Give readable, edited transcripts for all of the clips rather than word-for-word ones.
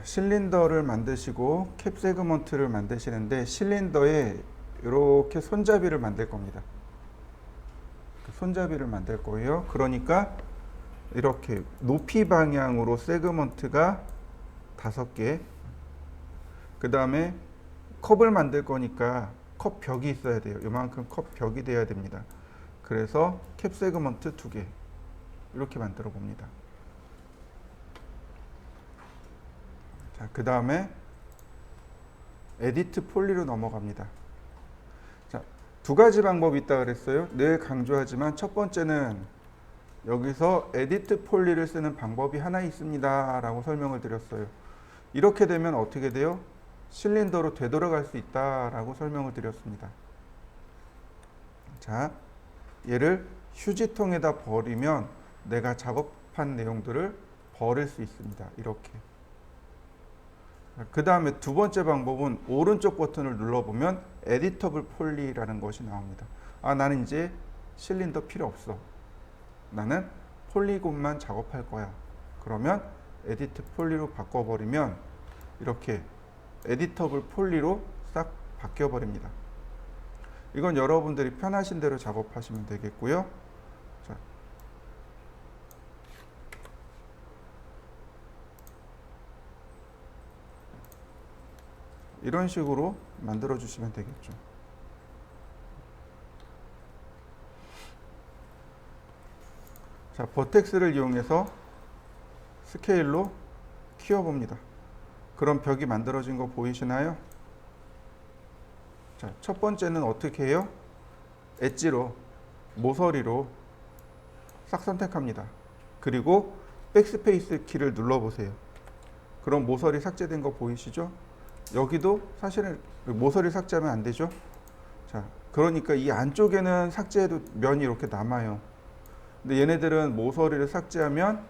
실린더를 만드시고 캡 세그먼트를 만드시는데 실린더에 이렇게 손잡이를 만들 겁니다. 손잡이를 만들 거예요. 그러니까 이렇게 높이 방향으로 세그먼트가 5개, 그 다음에 컵을 만들 거니까 컵 벽이 있어야 돼요. 이만큼 컵 벽이 돼야 됩니다. 그래서 캡 세그먼트 2개 이렇게 만들어 봅니다. 자, 그 다음에 에디트 폴리로 넘어갑니다. 자, 2가지 방법이 있다 그랬어요. 늘 강조하지만 첫 번째는 여기서 에디트 폴리를 쓰는 방법이 하나 있습니다 라고 설명을 드렸어요. 이렇게 되면 어떻게 돼요? 실린더로 되돌아갈 수 있다 라고 설명을 드렸습니다. 자, 얘를 휴지통에다 버리면 내가 작업한 내용들을 버릴 수 있습니다. 이렇게. 그 다음에 2번째 방법은 오른쪽 버튼을 눌러보면 에디터블 폴리라는 것이 나옵니다. 아, 나는 이제 실린더 필요 없어. 나는 폴리곤만 작업할 거야. 그러면 에디트 폴리로 바꿔버리면 이렇게 에디터블 폴리로 싹 바뀌어버립니다. 이건 여러분들이 편하신 대로 작업하시면 되겠고요. 자, 이런 식으로 만들어 주시면 되겠죠. 자, 버텍스를 이용해서 스케일로 키워봅니다. 그럼 벽이 만들어진 거 보이시나요? 자, 첫 번째는 어떻게 해요? 엣지로, 모서리로 싹 선택합니다. 그리고 백스페이스 키를 눌러보세요. 그럼 모서리 삭제된 거 보이시죠? 여기도 사실은 모서리 삭제하면 안 되죠? 자, 그러니까 이 안쪽에는 삭제해도 면이 이렇게 남아요. 근데 얘네들은 모서리를 삭제하면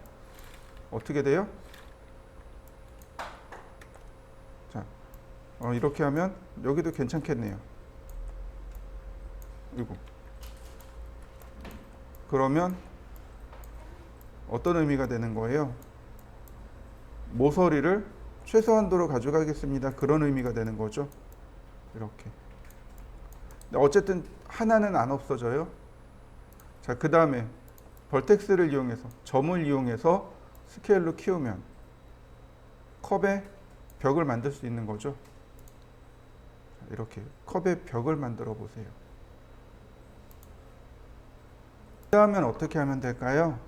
어떻게 돼요? 자, 이렇게 하면 여기도 괜찮겠네요. 이거. 그러면 어떤 의미가 되는 거예요? 모서리를 최소한도로 가져가겠습니다. 그런 의미가 되는 거죠. 이렇게. 어쨌든 하나는 안 없어져요. 자, 그 다음에 벌텍스를 이용해서, 점을 이용해서 스케일로 키우면 컵에 벽을 만들 수 있는 거죠. 이렇게 컵에 벽을 만들어 보세요. 그 다음엔 어떻게 하면 될까요?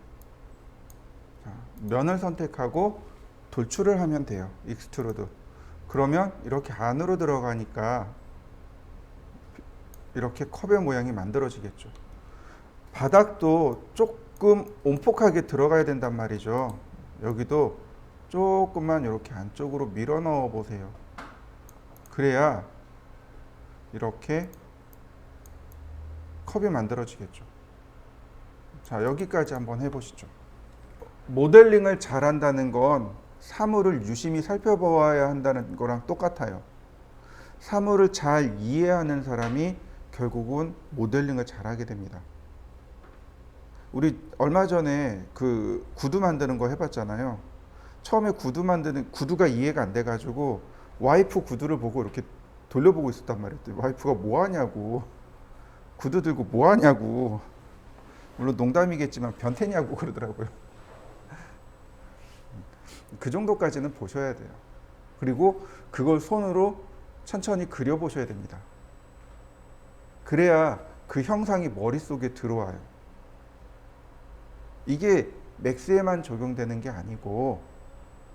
자, 면을 선택하고 돌출을 하면 돼요. 익스트루드. 그러면 이렇게 안으로 들어가니까 이렇게 컵의 모양이 만들어지겠죠. 바닥도 조금 온폭하게 들어가야 된단 말이죠. 여기도 조금만 이렇게 안쪽으로 밀어 넣어 보세요. 그래야 이렇게 컵이 만들어지겠죠. 자, 여기까지 한번 해보시죠. 모델링을 잘한다는 건 사물을 유심히 살펴보아야 한다는 거랑 똑같아요. 사물을 잘 이해하는 사람이 결국은 모델링을 잘하게 됩니다. 우리 얼마 전에 그 구두 만드는 거 해봤잖아요. 처음에 구두 만드는 구두가 이해가 안 돼가지고 와이프 구두를 보고 이렇게 돌려보고 있었단 말이에요. 와이프가 뭐 하냐고, 구두 들고 뭐 하냐고, 물론 농담이겠지만 변태냐고 그러더라고요. 그 정도까지는 보셔야 돼요. 그리고 그걸 손으로 천천히 그려보셔야 됩니다. 그래야 그 형상이 머릿속에 들어와요. 이게 맥스에만 적용되는 게 아니고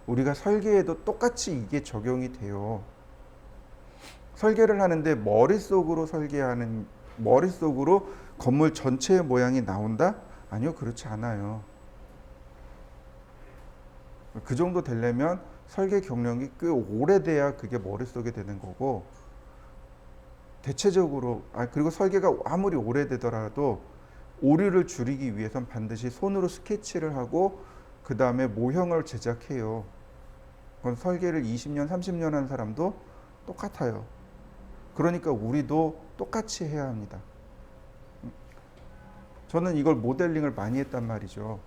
우리가 설계에도 똑같이 이게 적용이 돼요. 설계를 하는데 머릿속으로 설계하는, 머릿속으로 건물 전체의 모양이 나온다? 아니요, 그렇지 않아요. 그 정도 되려면 설계 경력이 꽤 오래돼야 그게 머릿속에 되는 거고, 대체적으로, 그리고 설계가 아무리 오래되더라도 오류를 줄이기 위해선 반드시 손으로 스케치를 하고 그 다음에 모형을 제작해요. 그건 설계를 20년, 30년 한 사람도 똑같아요. 그러니까 우리도 똑같이 해야 합니다. 저는 이걸 모델링을 많이 했단 말이죠.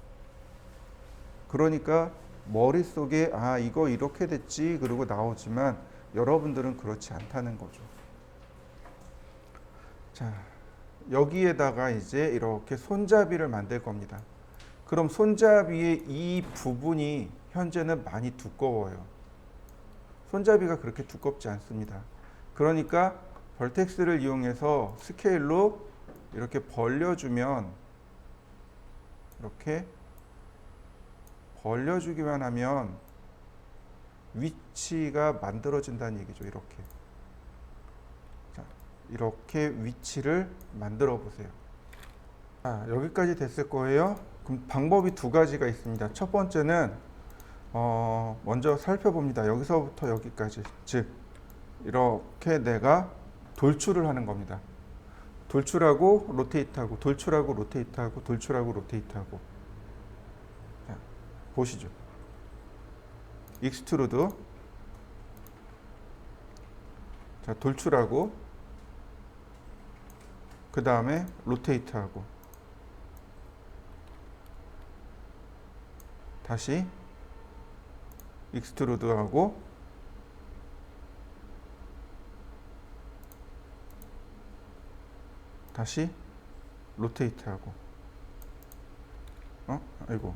그러니까 머릿속에 아 이거 이렇게 됐지 그러고 나오지만 여러분들은 그렇지 않다는 거죠. 자, 여기에다가 이제 이렇게 손잡이를 만들 겁니다. 그럼 손잡이의 이 부분이 현재는 많이 두꺼워요. 손잡이가 그렇게 두껍지 않습니다. 그러니까 벌텍스를 이용해서 스케일로 이렇게 벌려주면, 이렇게 벌려주기만 하면 위치가 만들어진다는 얘기죠. 이렇게. 자, 이렇게 위치를 만들어 보세요. 자, 여기까지 됐을 거예요. 그럼 방법이 두 가지가 있습니다. 첫 번째는 먼저 살펴봅니다. 여기서부터 여기까지. 즉 이렇게 내가 돌출을 하는 겁니다. 돌출하고 로테이트하고 돌출하고 로테이트하고 돌출하고 로테이트하고. 자, 보시죠. 익스트루드. 자, 돌출하고 그 다음에 로테이트하고 다시 익스트루드하고 다시 로테이트하고 아이고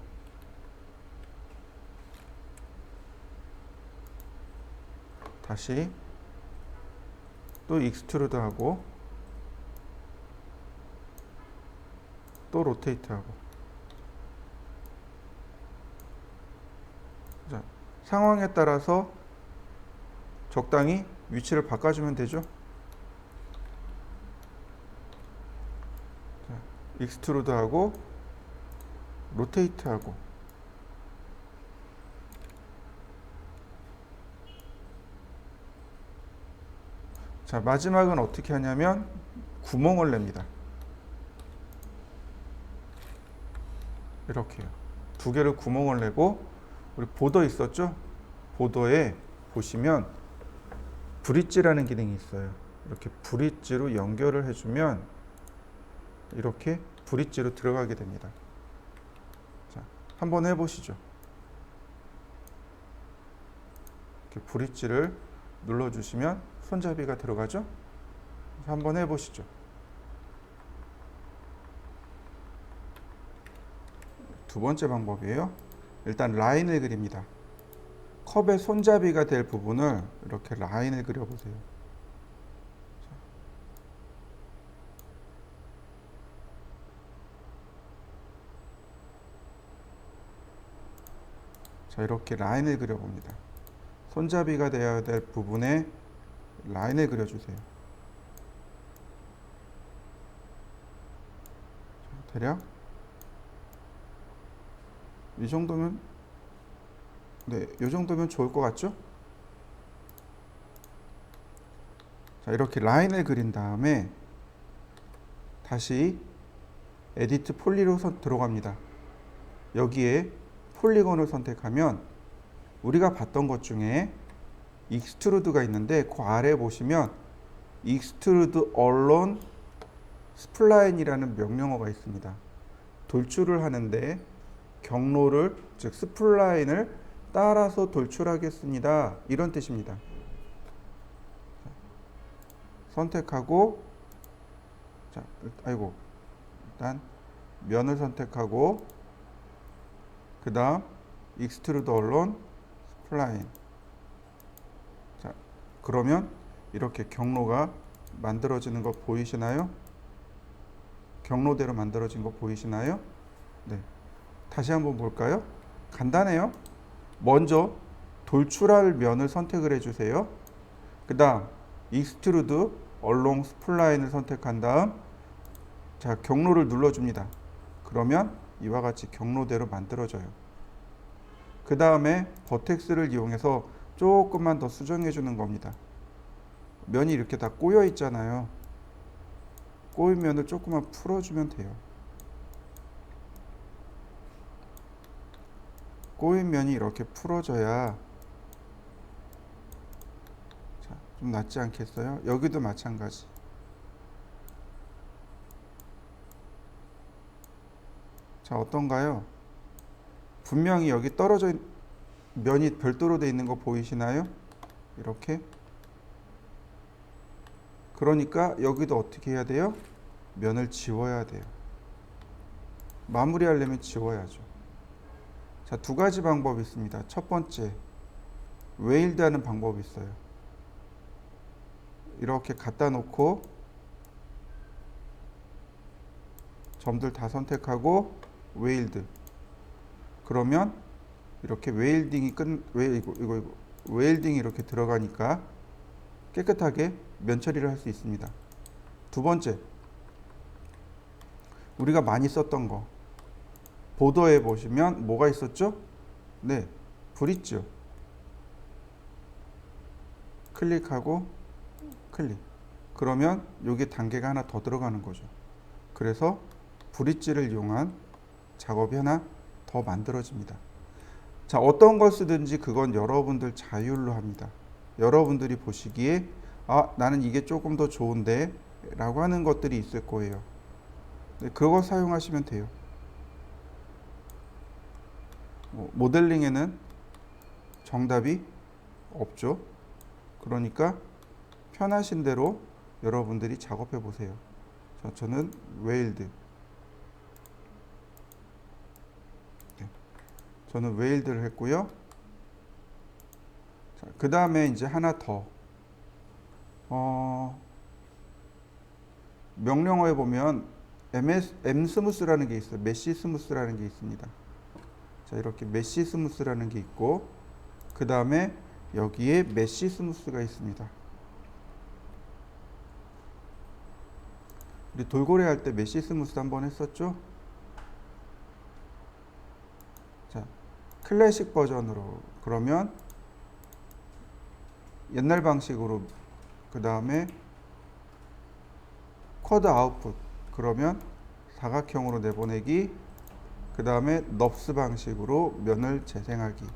다시 또 익스트루드하고 또 로테이트하고. 자, 상황에 따라서 적당히 위치를 바꿔주면 되죠. 자, 익스트루드하고 로테이트하고 자, 마지막은 어떻게 하냐면 구멍을 냅니다. 이렇게요. 두 개를 구멍을 내고 우리 보더 있었죠? 보더에 보시면 브릿지라는 기능이 있어요. 이렇게 브릿지로 연결을 해주면 이렇게 브릿지로 들어가게 됩니다. 자, 한번 해보시죠. 이렇게 브릿지를 눌러주시면 손잡이가 들어가죠? 한번 해보시죠. 두 번째 방법이에요. 일단 라인을 그립니다. 컵의 손잡이가 될 부분을 이렇게 라인을 그려보세요. 자, 이렇게 라인을 그려봅니다. 손잡이가 되어야 될 부분에 라인을 그려주세요. 자, 대략 이 정도면, 네, 이 정도면 좋을 것 같죠? 자, 이렇게 라인을 그린 다음에 다시 에디트 폴리로 들어갑니다. 여기에 폴리곤을 선택하면 우리가 봤던 것 중에 익스트루드가 있는데 그 아래 보시면 익스트루드 언론 스플라인이라는 명령어가 있습니다. 돌출을 하는데 경로를, 즉 스플라인을 따라서 돌출하겠습니다. 이런 뜻입니다. 선택하고, 자, 아이고, 일단 면을 선택하고 그 다음 익스트루드 언론 스플라인. 자, 그러면 이렇게 경로가 만들어지는 거 보이시나요? 경로대로 만들어진 거 보이시나요? 네. 다시 한번 볼까요? 간단해요. 먼저 돌출할 면을 선택을 해주세요. 그 다음 익스트루드 얼롱 스플라인을 선택한 다음 자, 경로를 눌러줍니다. 그러면 이와 같이 경로대로 만들어져요. 그 다음에 버텍스를 이용해서 조금만 더 수정해 주는 겁니다. 면이 이렇게 다 꼬여 있잖아요. 꼬인 면을 조금만 풀어주면 돼요. 꼬인 면이 이렇게 풀어져야 자, 좀 낫지 않겠어요? 여기도 마찬가지. 자, 어떤가요? 분명히 여기 떨어져 면이 별도로 돼 있는 거 보이시나요? 이렇게. 그러니까 여기도 어떻게 해야 돼요? 면을 지워야 돼요. 마무리하려면 지워야죠. 자, 두 가지 방법이 있습니다. 첫 번째, 웨일드 하는 방법이 있어요. 이렇게 갖다 놓고 점들 다 선택하고 웨일드. 그러면 이렇게 웨일딩이 웨일딩이 이렇게 들어가니까 깨끗하게 면 처리를 할 수 있습니다. 두 번째, 우리가 많이 썼던 거 보도에 보시면 뭐가 있었죠? 네, 브릿지요. 클릭하고 클릭. 그러면 여기 단계가 하나 더 들어가는 거죠. 그래서 브릿지를 이용한 작업이 하나 더 만들어집니다. 자, 어떤 걸 쓰든지 그건 여러분들 자율로 합니다. 여러분들이 보시기에 나는 이게 조금 더 좋은데 라고 하는 것들이 있을 거예요. 네, 그거 사용하시면 돼요. 모델링에는 정답이 없죠. 그러니까 편하신 대로 여러분들이 작업해 보세요. 저는 웨일드. 저는 웨일드를 했고요. 그 다음에 이제 하나 더. 명령어에 보면 m스무스라는 게 있어요. 메시 스무스라는 게 있습니다. 자, 이렇게 메시 스무스라는 게 있고, 그 다음에 여기에 메시 스무스가 있습니다. 우리 돌고래 할 때 메시 스무스 한번 했었죠? 자, 클래식 버전으로. 그러면 옛날 방식으로, 그 다음에 쿼드 아웃풋. 그러면 사각형으로 내보내기. 그 다음에 넙스 방식으로 면을 재생하기.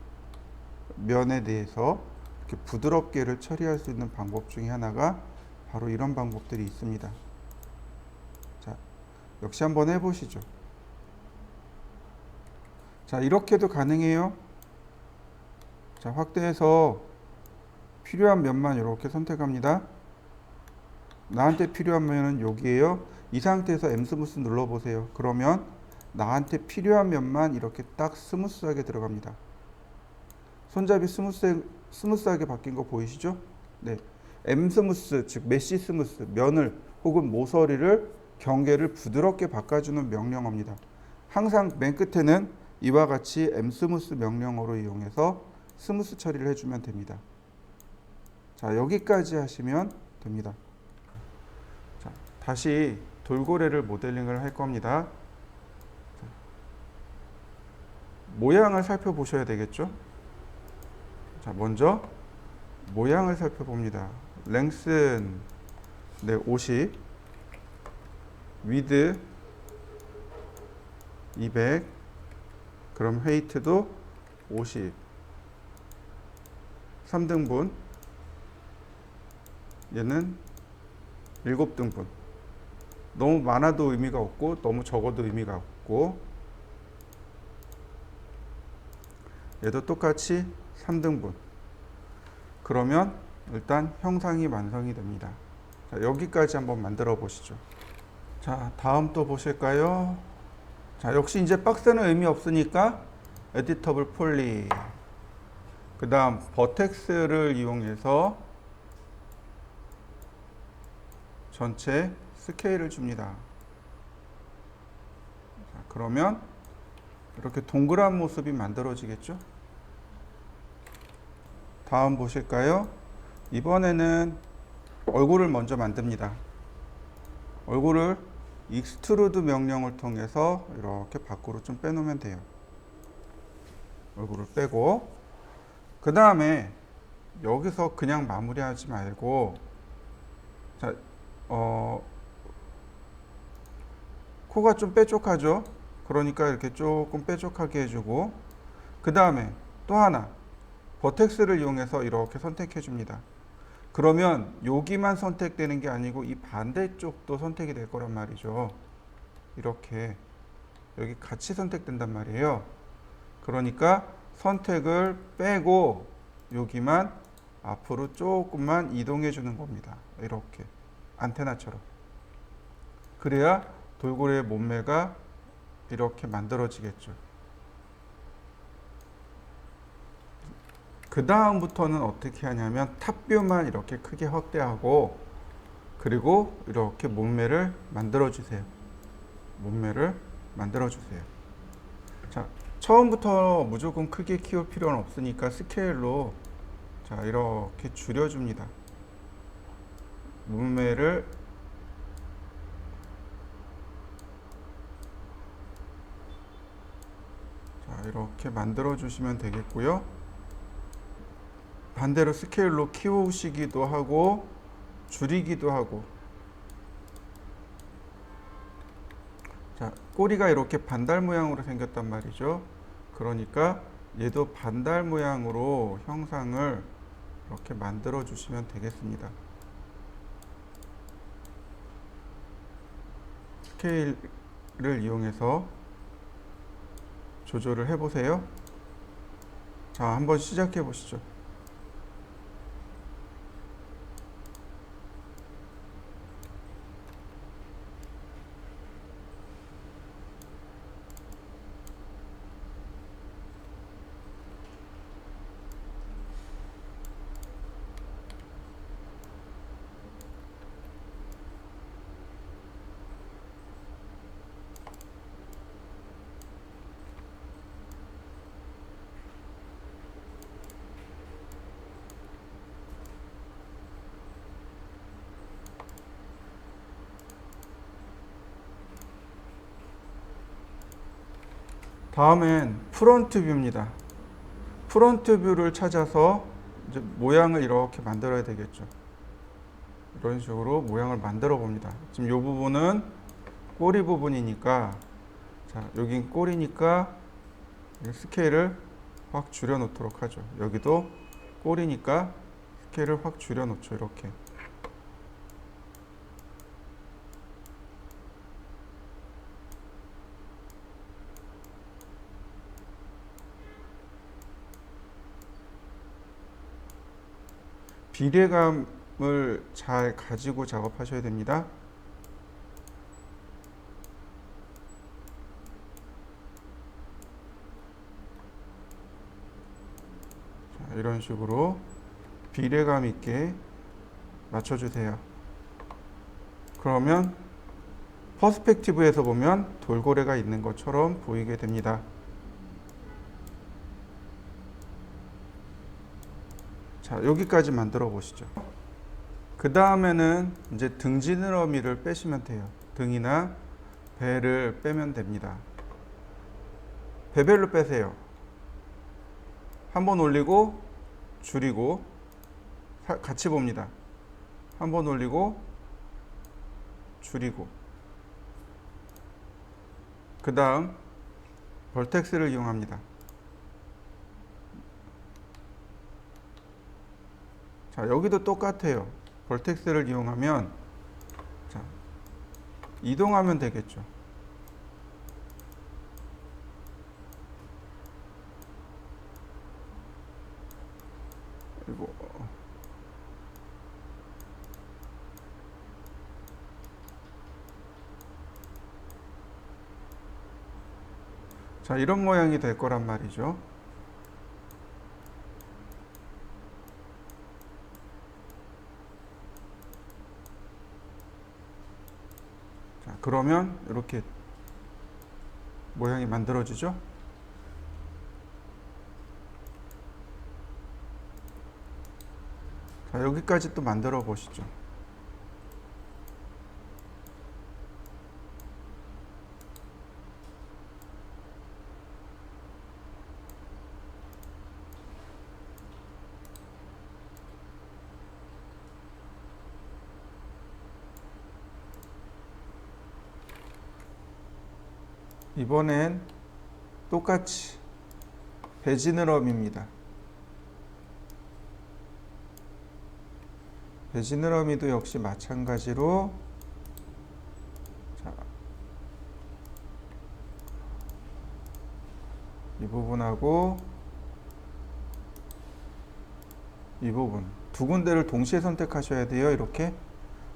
면에 대해서 이렇게 부드럽게를 처리할 수 있는 방법 중에 하나가 바로 이런 방법들이 있습니다. 자, 역시 한번 해보시죠. 자, 이렇게도 가능해요. 자, 확대해서 필요한 면만 이렇게 선택합니다. 나한테 필요한 면은 여기에요. 이 상태에서 m스무스 눌러보세요. 그러면 나한테 필요한 면만 이렇게 딱 스무스하게 들어갑니다. 손잡이 스무스하게 바뀐 거 보이시죠? 네, m스무스, 즉 메시 스무스, 면을 혹은 모서리를 경계를 부드럽게 바꿔주는 명령어입니다. 항상 맨 끝에는 이와 같이 m스무스 명령어로 이용해서 스무스 처리를 해주면 됩니다. 자, 여기까지 하시면 됩니다. 자, 다시 돌고래를 모델링을 할 겁니다. 자, 모양을 살펴보셔야 되겠죠? 자, 먼저 모양을 살펴봅니다. 랭스는 50, 위드 200, 그럼 헤이트도 50, 3등분, 얘는 7등분. 너무 많아도 의미가 없고 너무 적어도 의미가 없고, 얘도 똑같이 3등분. 그러면 일단 형상이 완성이 됩니다. 자, 여기까지 한번 만들어 보시죠. 자, 다음 또 보실까요? 자, 역시 이제 박스는 의미 없으니까 에디터블 폴리, 그 다음 버텍스를 이용해서 전체 스케일을 줍니다. 자, 그러면 이렇게 동그란 모습이 만들어지겠죠? 다음 보실까요? 이번에는 얼굴을 먼저 만듭니다. 얼굴을 익스트루드 명령을 통해서 이렇게 밖으로 좀 빼놓으면 돼요. 얼굴을 빼고, 그 다음에 여기서 그냥 마무리하지 말고, 자, 코가 좀 뾰족하죠? 그러니까 이렇게 조금 뾰족하게 해주고, 그 다음에 또 하나 버텍스를 이용해서 이렇게 선택해 줍니다. 그러면 여기만 선택되는 게 아니고 이 반대쪽도 선택이 될 거란 말이죠. 이렇게 여기 같이 선택된단 말이에요. 그러니까 선택을 빼고 여기만 앞으로 조금만 이동해 주는 겁니다. 이렇게 안테나처럼. 그래야 돌고래의 몸매가 이렇게 만들어지겠죠. 그 다음부터는 어떻게 하냐면 탑뷰만 이렇게 크게 확대하고, 그리고 이렇게 몸매를 만들어 주세요. 몸매를 만들어 주세요. 자, 처음부터 무조건 크게 키울 필요는 없으니까 스케일로 자 이렇게 줄여줍니다. 몸매를 자 이렇게 만들어 주시면 되겠고요. 반대로 스케일로 키우시기도 하고 줄이기도 하고. 자, 꼬리가 이렇게 반달 모양으로 생겼단 말이죠. 그러니까 얘도 반달 모양으로 형상을 이렇게 만들어 주시면 되겠습니다. 스케일을 이용해서 조절을 해 보세요. 자, 한번 시작해 보시죠. 다음엔 프론트 뷰입니다. 프론트 뷰를 찾아서 이제 모양을 이렇게 만들어야 되겠죠. 이런 식으로 모양을 만들어 봅니다. 지금 이 부분은 꼬리 부분이니까, 자, 여긴 꼬리니까 스케일을 확 줄여 놓도록 하죠. 여기도 꼬리니까 스케일을 확 줄여 놓죠. 이렇게. 비례감을 잘 가지고 작업하셔야 됩니다. 자, 이런 식으로 비례감 있게 맞춰주세요. 그러면 퍼스펙티브에서 보면 돌고래가 있는 것처럼 보이게 됩니다. 자, 여기까지 만들어 보시죠. 그 다음에는 이제 등 지느러미를 빼시면 돼요. 등이나 배를 빼면 됩니다. 배별로 빼세요. 한번 올리고 줄이고 같이 봅니다. 한번 올리고 줄이고. 그 다음 벌텍스를 이용합니다. 자, 여기도 똑같아요. 벌텍스를 이용하면 자, 이동하면 되겠죠. 그리고 자, 이런 모양이 될 거란 말이죠. 자, 그러면 이렇게 모양이 만들어지죠. 자, 여기까지 또 만들어 보시죠. 이번엔 똑같이 배지느러미입니다. 배지느러미도 역시 마찬가지로 자, 이 부분하고 이 부분 두 군데를 동시에 선택하셔야 돼요. 이렇게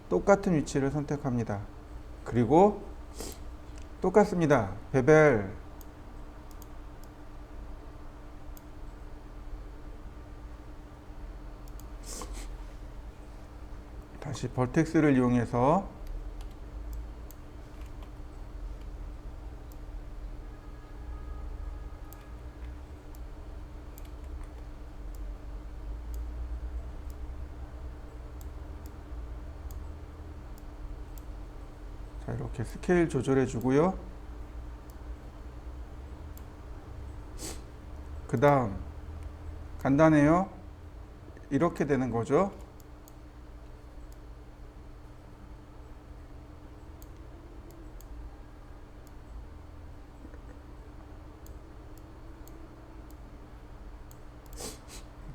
똑같은 위치를 선택합니다. 그리고 똑같습니다. 베벨 다시 벌텍스를 이용해서 자, 이렇게 스케일 조절해 주고요. 그 다음 간단해요. 이렇게 되는 거죠.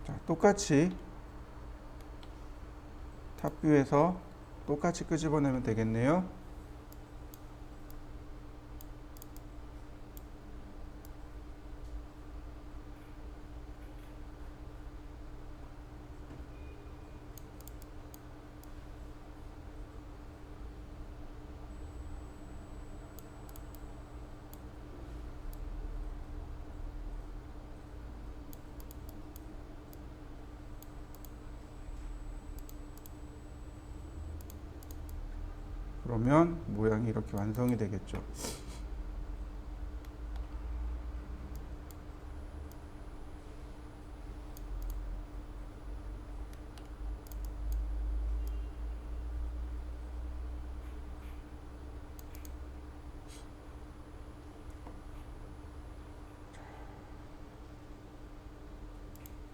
자, 똑같이 탑뷰에서 똑같이 끄집어내면 되겠네요. 그러면 모양이 이렇게 완성이 되겠죠.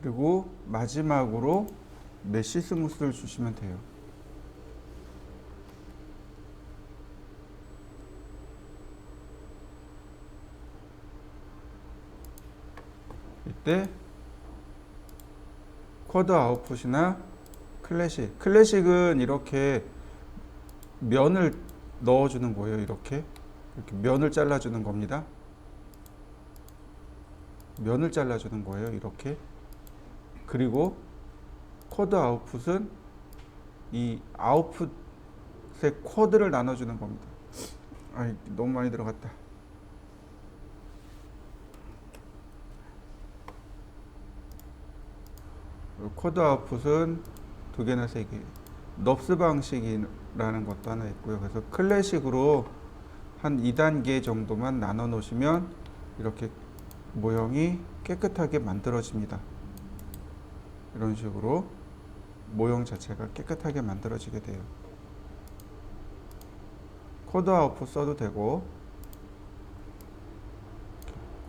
그리고 마지막으로 메쉬 스무스를 주시면 돼요. 이때 쿼드 아웃풋이나 클래식은 이렇게 면을 넣어주는 거예요. 이렇게 면을 잘라주는 겁니다. 면을 잘라주는 거예요. 이렇게. 그리고 쿼드 아웃풋은 이 아웃풋의 쿼드를 나눠주는 겁니다. 아, 너무 많이 들어갔다. 쿼드 아웃풋은 두 개나 세 개. 넙스 방식이라는 것도 하나 있고요. 그래서 클래식으로 한 2단계 정도만 나눠 놓으시면 이렇게 모형이 깨끗하게 만들어집니다. 이런 식으로 모형 자체가 깨끗하게 만들어지게 돼요. 쿼드 아웃풋 써도 되고,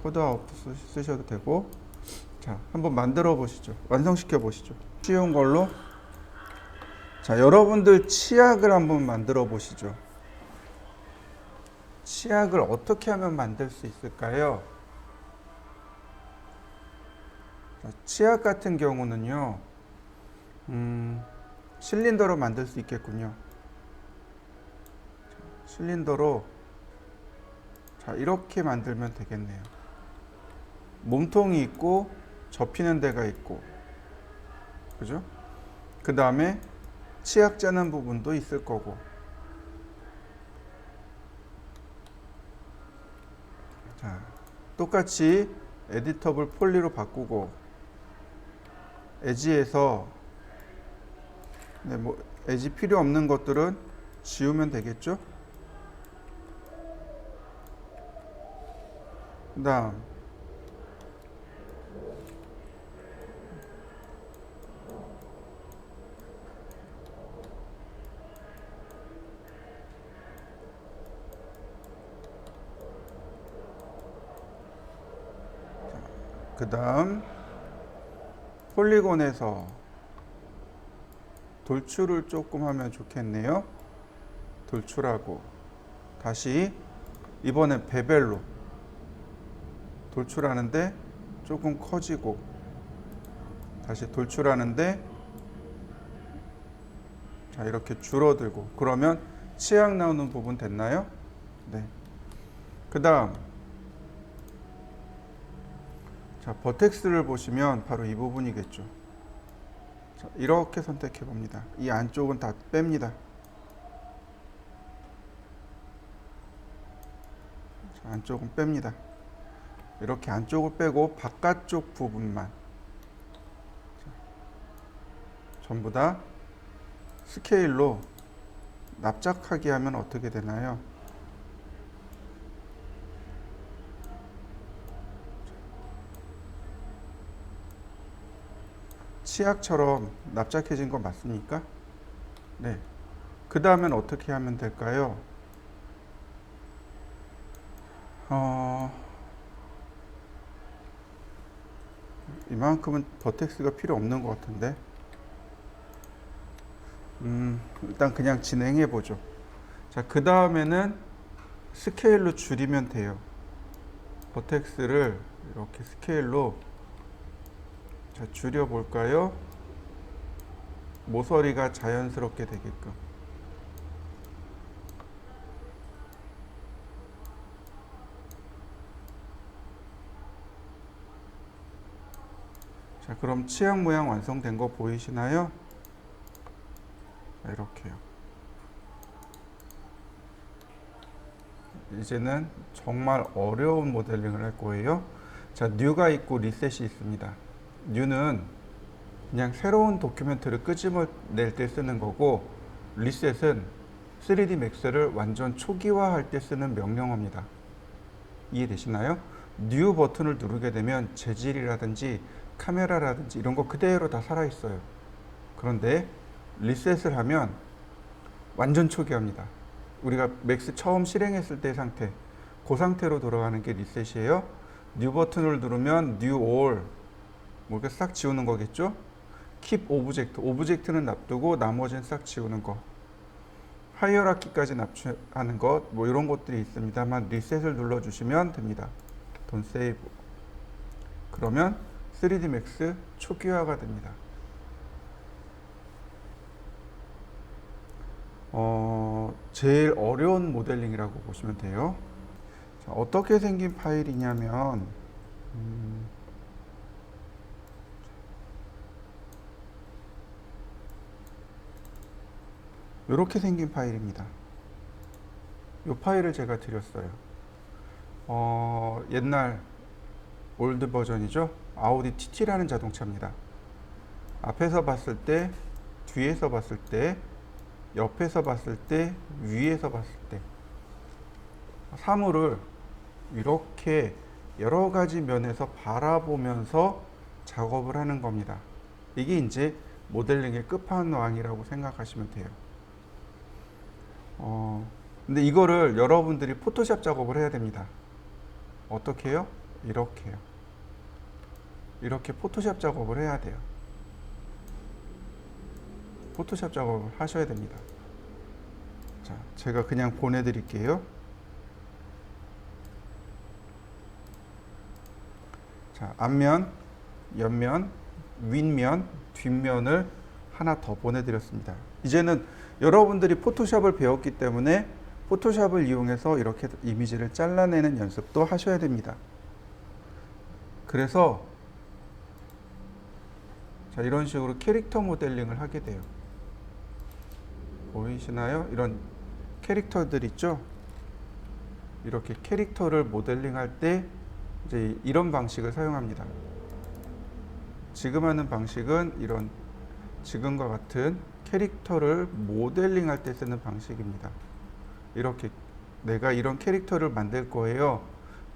쿼드 아웃풋 쓰셔도 되고. 자, 한번 만들어 보시죠. 완성시켜 보시죠. 쉬운 걸로. 자, 여러분들 치약을 한번 만들어 보시죠. 치약을 어떻게 하면 만들 수 있을까요? 자, 치약 같은 경우는요, 실린더로 만들 수 있겠군요. 자, 실린더로, 자, 이렇게 만들면 되겠네요. 몸통이 있고, 접히는 데가 있고, 그죠? 그 다음에 치약 짜는 부분도 있을 거고. 자, 똑같이 에디터블 폴리로 바꾸고, 에지에서 에지 필요 없는 것들은 지우면 되겠죠? 그 다음 폴리곤에서 돌출을 조금 하면 좋겠네요. 돌출하고 다시 이번엔 베벨로 돌출하는데 조금 커지고, 다시 돌출하는데 자, 이렇게 줄어들고. 그러면 치약 나오는 부분 됐나요? 네. 그 다음 자, 버텍스를 보시면 바로 이 부분이겠죠. 자, 이렇게 선택해 봅니다. 이 안쪽은 다 뺍니다. 자, 안쪽은 뺍니다. 이렇게 안쪽을 빼고 바깥쪽 부분만 전부 다 스케일로 납작하게 하면 어떻게 되나요? 치약처럼 납작해진 거 맞습니까? 네. 그 다음엔 어떻게 하면 될까요? 이만큼은 버텍스가 필요 없는 것 같은데. 일단 그냥 진행해 보죠. 자, 그 다음에는 스케일로 줄이면 돼요. 버텍스를 이렇게 스케일로 자, 줄여 볼까요? 모서리가 자연스럽게 되게끔. 자, 그럼 치약 모양 완성된 거 보이시나요? 자, 이렇게요. 이제는 정말 어려운 모델링을 할 거예요. 자, 뉴가 있고 리셋이 있습니다. 뉴는 그냥 새로운 도큐멘트를 끄집어낼 때 쓰는 거고, 리셋은 3D 맥스를 완전 초기화할 때 쓰는 명령어입니다. 이해되시나요? 뉴 버튼을 누르게 되면 재질이라든지 카메라라든지 이런 거 그대로 다 살아있어요. 그런데 리셋을 하면 완전 초기화입니다. 우리가 맥스 처음 실행했을 때 상태, 그 상태로 돌아가는 게 리셋이에요. 뉴 버튼을 누르면 뉴 올, 뭐 이렇게 싹 지우는 거겠죠? 킵 오브젝트, 오브젝트는 놔두고 나머지는 싹 지우는 거. 하이어라키까지 납치하는 것, 뭐 이런 것들이 있습니다만 리셋을 눌러주시면 됩니다. 돈 세이브. 그러면 3D 맥스 초기화가 됩니다. 제일 어려운 모델링이라고 보시면 돼요. 자, 어떻게 생긴 파일이냐면 이렇게 생긴 파일입니다. 이 파일을 제가 드렸어요. 옛날 올드 버전이죠. 아우디 TT라는 자동차입니다. 앞에서 봤을 때, 뒤에서 봤을 때, 옆에서 봤을 때, 위에서 봤을 때 사물을 이렇게 여러 가지 면에서 바라보면서 작업을 하는 겁니다. 이게 이제 모델링의 끝판왕이라고 생각하시면 돼요. 근데 이거를 여러분들이 포토샵 작업을 해야 됩니다. 어떻게 해요? 이렇게요. 이렇게 포토샵 작업을 해야 돼요. 포토샵 작업을 하셔야 됩니다. 자, 제가 그냥 보내드릴게요. 자, 앞면, 옆면, 윗면, 뒷면을 하나 더 보내드렸습니다. 이제는 여러분들이 포토샵을 배웠기 때문에 포토샵을 이용해서 이렇게 이미지를 잘라내는 연습도 하셔야 됩니다. 그래서 자, 이런 식으로 캐릭터 모델링을 하게 돼요. 보이시나요? 이런 캐릭터들 있죠? 이렇게 캐릭터를 모델링할 때 이제 이런 방식을 사용합니다. 지금 하는 방식은 이런 지금과 같은 캐릭터를 모델링할 때 쓰는 방식입니다. 이렇게 내가 이런 캐릭터를 만들 거예요.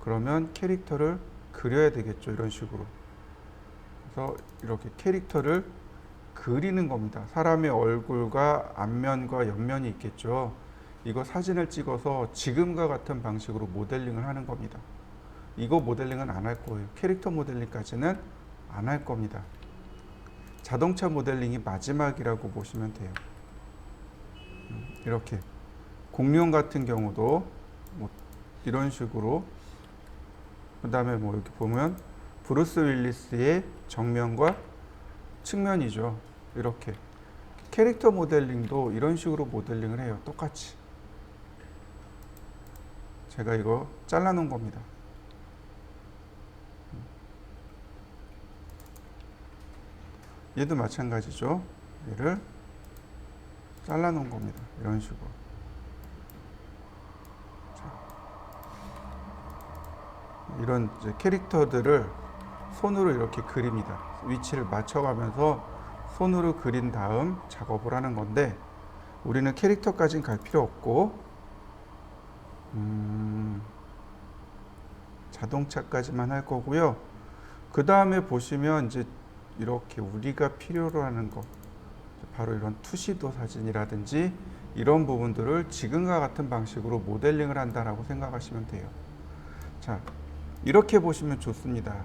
그러면 캐릭터를 그려야 되겠죠. 이런 식으로. 그래서 이렇게 캐릭터를 그리는 겁니다. 사람의 얼굴과 앞면과 옆면이 있겠죠. 이거 사진을 찍어서 지금과 같은 방식으로 모델링을 하는 겁니다. 이거 모델링은 안 할 거예요. 캐릭터 모델링까지는 안 할 겁니다. 자동차 모델링이 마지막이라고 보시면 돼요. 이렇게 공룡 같은 경우도 뭐 이런 식으로, 그 다음에 뭐 이렇게 보면 브루스 윌리스의 정면과 측면이죠. 이렇게 캐릭터 모델링도 이런 식으로 모델링을 해요. 똑같이. 제가 이거 잘라 놓은 겁니다. 얘도 마찬가지죠. 얘를 잘라 놓은 겁니다. 이런 식으로. 자, 이런 이제 캐릭터들을 손으로 이렇게 그립니다. 위치를 맞춰가면서 손으로 그린 다음 작업을 하는 건데, 우리는 캐릭터까지는 갈 필요 없고 자동차까지만 할 거고요. 그 다음에 보시면 이제 이렇게 우리가 필요로 하는 거, 바로 이런 투시도 사진이라든지 이런 부분들을 지금과 같은 방식으로 모델링을 한다라고 생각하시면 돼요. 자, 이렇게 보시면 좋습니다.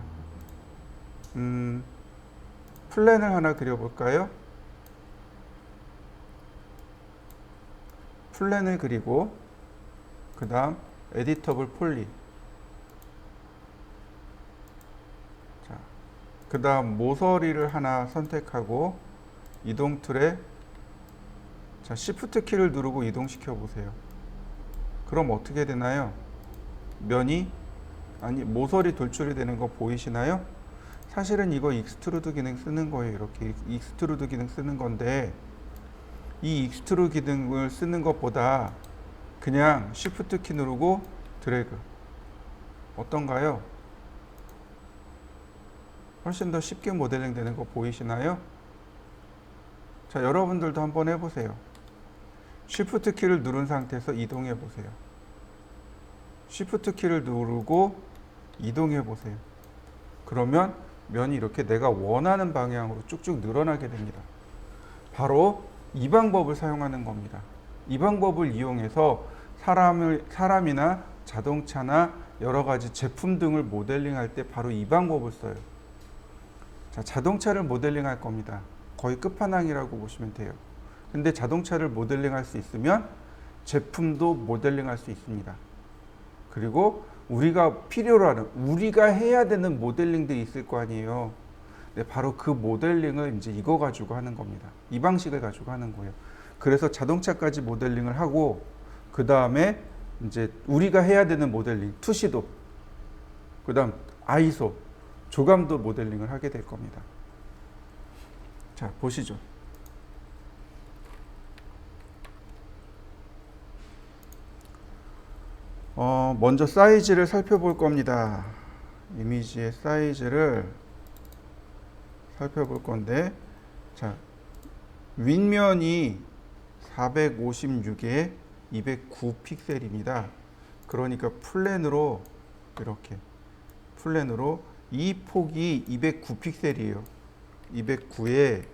플랜을 하나 그려볼까요? 플랜을 그리고 그 다음 에디터블 폴리, 자, 그 다음 모서리를 하나 선택하고 이동 툴에 자, Shift 키를 누르고 이동시켜 보세요. 그럼 어떻게 되나요? 면이 모서리 돌출이 되는 거 보이시나요? 사실은 이거 익스트루드 기능 쓰는 거예요. 이렇게 익스트루드 기능 쓰는 건데, 이 익스트루드 기능을 쓰는 것보다 그냥 Shift 키 누르고 드래그, 어떤가요? 훨씬 더 쉽게 모델링 되는 거 보이시나요? 자, 여러분들도 한번 해보세요. Shift 키를 누른 상태에서 이동해 보세요. Shift 키를 누르고 이동해 보세요. 그러면 면이 이렇게 내가 원하는 방향으로 쭉쭉 늘어나게 됩니다. 바로 이 방법을 사용하는 겁니다. 이 방법을 이용해서 사람이나 자동차나 여러 가지 제품 등을 모델링할 때 바로 이 방법을 써요. 자, 자동차를 모델링할 겁니다. 거의 끝판왕이라고 보시면 돼요. 근데 자동차를 모델링할 수 있으면 제품도 모델링할 수 있습니다. 그리고 우리가 필요로 하는, 우리가 해야 되는 모델링들이 있을 거 아니에요. 네, 바로 그 모델링을 이제 이거 가지고 하는 겁니다. 이 방식을 가지고 하는 거예요. 그래서 자동차까지 모델링을 하고, 그 다음에 이제 우리가 해야 되는 모델링, 투시도, 그 다음 아이소, 조감도 모델링을 하게 될 겁니다. 자, 보시죠. 먼저 사이즈를 살펴볼 겁니다. 이미지의 사이즈를 살펴볼 건데, 자, 윗면이 456에 209 픽셀입니다. 그러니까 플랜으로 이렇게 플랜으로 이 폭이 209 픽셀이에요. 209에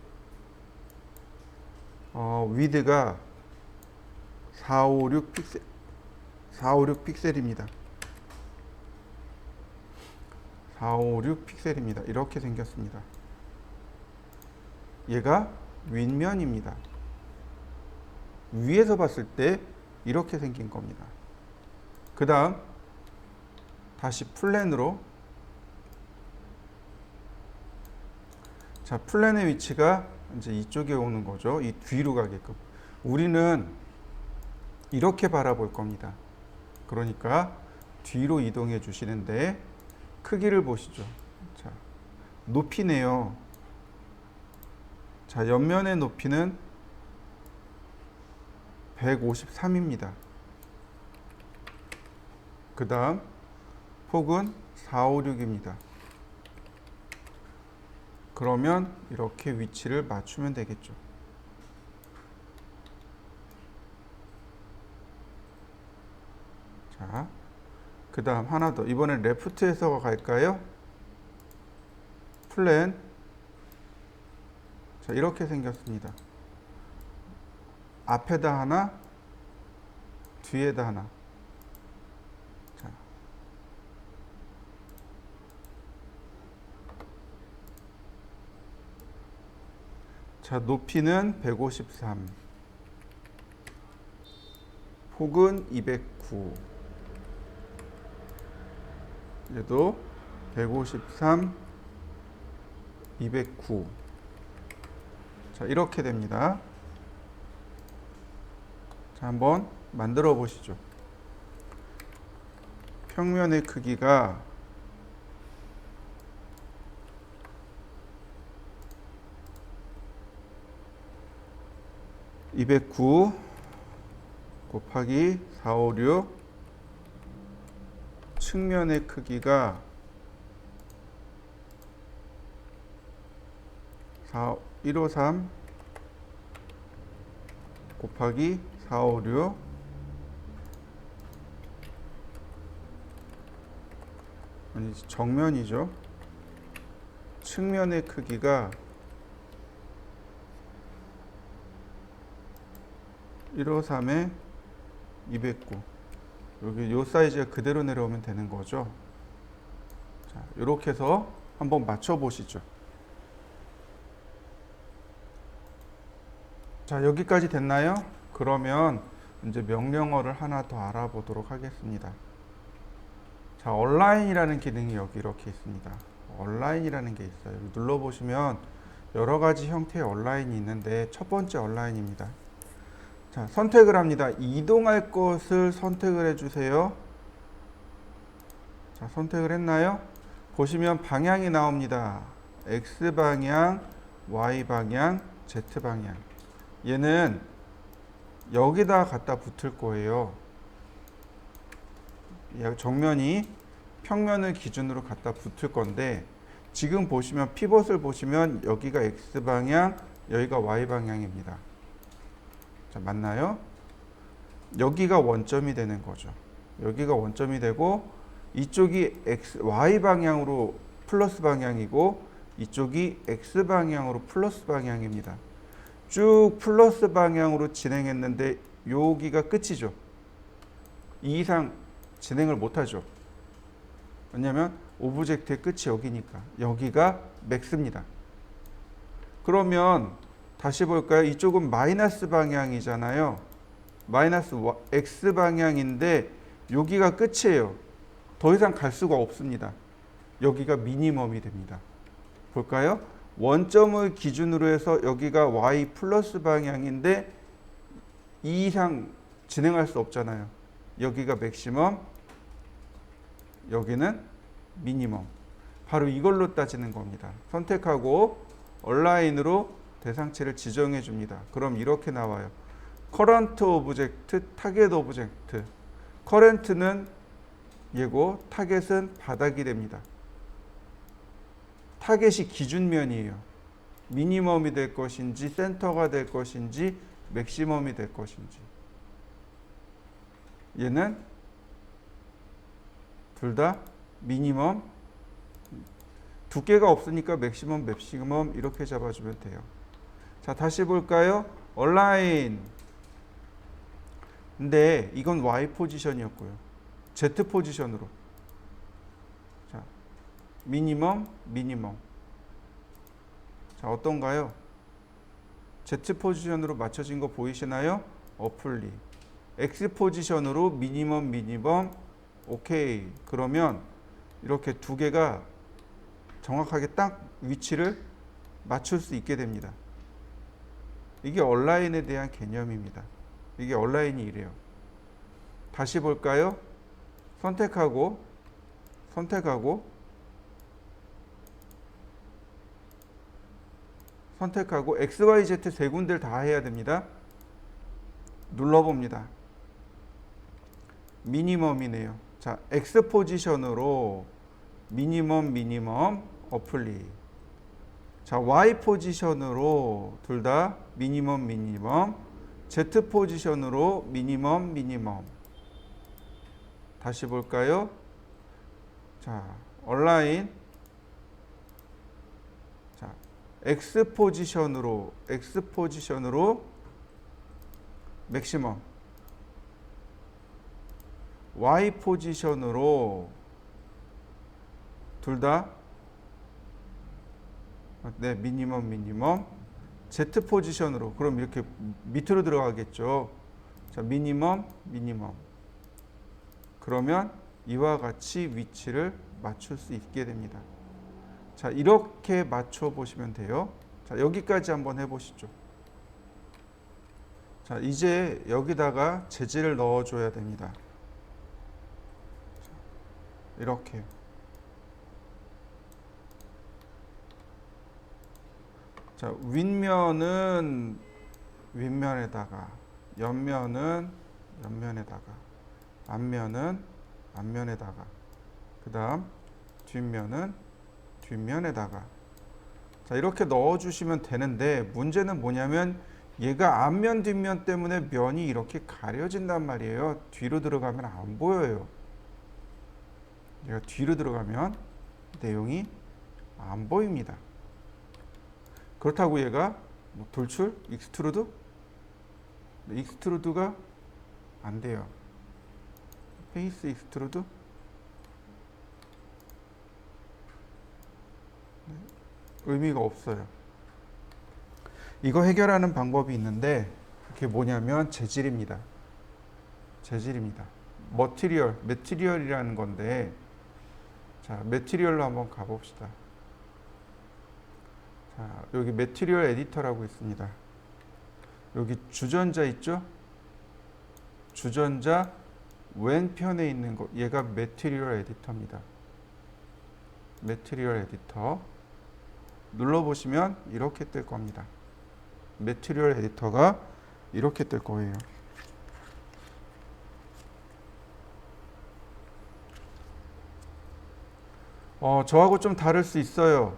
위드가 456 픽셀, 456 픽셀입니다. 456 픽셀입니다. 이렇게 생겼습니다. 얘가 윗면입니다. 위에서 봤을 때 이렇게 생긴 겁니다. 그 다음 다시 플랜으로, 자, 플랜의 위치가 이제 이쪽에 오는 거죠. 이 뒤로 가게끔. 우리는 이렇게 바라볼 겁니다. 그러니까 뒤로 이동해 주시는데, 크기를 보시죠. 자, 높이네요. 자, 옆면의 높이는 153입니다. 그 다음 폭은 456입니다. 그러면 이렇게 위치를 맞추면 되겠죠. 자, 그 다음 하나 더. 이번엔 레프트에서 갈까요? 플랜. 자, 이렇게 생겼습니다. 앞에다 하나, 뒤에다 하나. 자, 자, 높이는 153, 폭은 209, 얘도 153, 209. 자, 이렇게 됩니다. 자, 한번 만들어 보시죠. 평면의 크기가 209 곱하기 456 측면의 크기가 153 곱하기 456 아니 정면이죠. 측면의 크기가 153에 209 여기 요 사이즈가 그대로 내려오면 되는 거죠. 자, 이렇게 해서 한번 맞춰 보시죠. 자, 여기까지 됐나요? 그러면 이제 명령어를 하나 더 알아보도록 하겠습니다. 자, 온라인이라는 기능이 여기 이렇게 있습니다. 온라인이라는 게 있어요. 눌러보시면 여러 가지 형태의 온라인이 있는데 첫 번째 온라인입니다. 자, 선택을 합니다. 이동할 것을 선택을 해주세요. 자, 선택을 했나요? 보시면 방향이 나옵니다. X방향, Y방향, Z방향. 얘는 여기다 갖다 붙을 거예요. 정면이 평면을 기준으로 갖다 붙을 건데 지금 보시면 피벗을 보시면 여기가 X방향, 여기가 Y방향입니다. 자, 맞나요? 여기가 원점이 되는 거죠. 여기가 원점이 되고 이쪽이 Y방향으로 플러스 방향이고 이쪽이 X방향으로 플러스 방향입니다. 쭉 플러스 방향으로 진행했는데 여기가 끝이죠. 이 이상 진행을 못하죠. 왜냐하면 오브젝트의 끝이 여기니까. 여기가 맥스입니다. 그러면 다시 볼까요? 이쪽은 마이너스 방향이잖아요. 마이너스 X 방향인데 여기가 끝이에요. 더 이상 갈 수가 없습니다. 여기가 미니멈이 됩니다. 볼까요? 원점을 기준으로 해서 여기가 Y 플러스 방향인데 이 이상 진행할 수 없잖아요. 여기가 맥시멈, 여기는 미니멈. 바로 이걸로 따지는 겁니다. 선택하고 온라인으로 대상체를 지정해 줍니다. 그럼 이렇게 나와요. current object, target object. current는 얘고 타겟은 바닥이 됩니다. 타겟이 기준면이에요. 미니멈이 될 것인지 센터가 될 것인지 맥시멈이 될 것인지. 얘는 둘 다 미니멈, 두께가 없으니까 맥시멈, 맥시멈 이렇게 잡아주면 돼요. 자, 다시 볼까요? 온라인. 근데 이건 Y 포지션이었고요. Z 포지션으로. 자, 미니멈, 미니멈. 자, 어떤가요? Z 포지션으로 맞춰진 거 보이시나요? 어플리. X 포지션으로 미니멈, 미니멈. 오케이. 그러면 이렇게 두 개가 정확하게 딱 위치를 맞출 수 있게 됩니다. 이게 온라인에 대한 개념입니다. 이게 온라인이 이래요. 다시 볼까요? 선택하고 X, Y, Z 세 군데를 다 해야 됩니다. 눌러봅니다. 미니멈이네요. 자, X 포지션으로 미니멈, 미니멈, 어플리. 자, Y 포지션으로 둘 다 미니멈, 미니멈, Z 포지션으로 미니멈, 미니멈. 다시 볼까요? 자, 온라인. 자, X 포지션으로 맥시멈. Y 포지션으로 둘 다 네, 미니멈, 미니멈. Z 포지션으로 그럼 이렇게 밑으로 들어가겠죠. 자, 미니멈, 미니멈. 그러면 이와 같이 위치를 맞출 수 있게 됩니다. 자, 이렇게 맞춰 보시면 돼요. 자, 여기까지 한번 해보시죠. 자, 이제 여기다가 재질을 넣어줘야 됩니다. 이렇게. 자, 윗면은 윗면에다가, 옆면은 옆면에다가, 앞면은 앞면에다가, 그 다음 뒷면은 뒷면에다가. 자, 이렇게 넣어주시면 되는데 문제는 뭐냐면 얘가 앞면 뒷면 때문에 면이 이렇게 가려진단 말이에요. 뒤로 들어가면 안 보여요. 얘가 뒤로 들어가면 내용이 안 보입니다. 그렇다고 얘가 뭐 돌출, 익스트루드? 익스트루드가 안 돼요. 페이스 익스트루드? 의미가 없어요. 이거 해결하는 방법이 있는데 그게 뭐냐면 재질입니다. 재질입니다. 매티리얼이라는 건데, 자, 매티리얼로 한번 가봅시다. 자, 여기 매티리얼 에디터라고 있습니다. 여기 주전자 있죠? 주전자 왼편에 있는 거, 얘가 매티리얼 에디터입니다. 매티리얼 에디터 눌러보시면 이렇게 뜰 겁니다. 매티리얼 에디터가 이렇게 뜰 거예요. 저하고 좀 다를 수 있어요.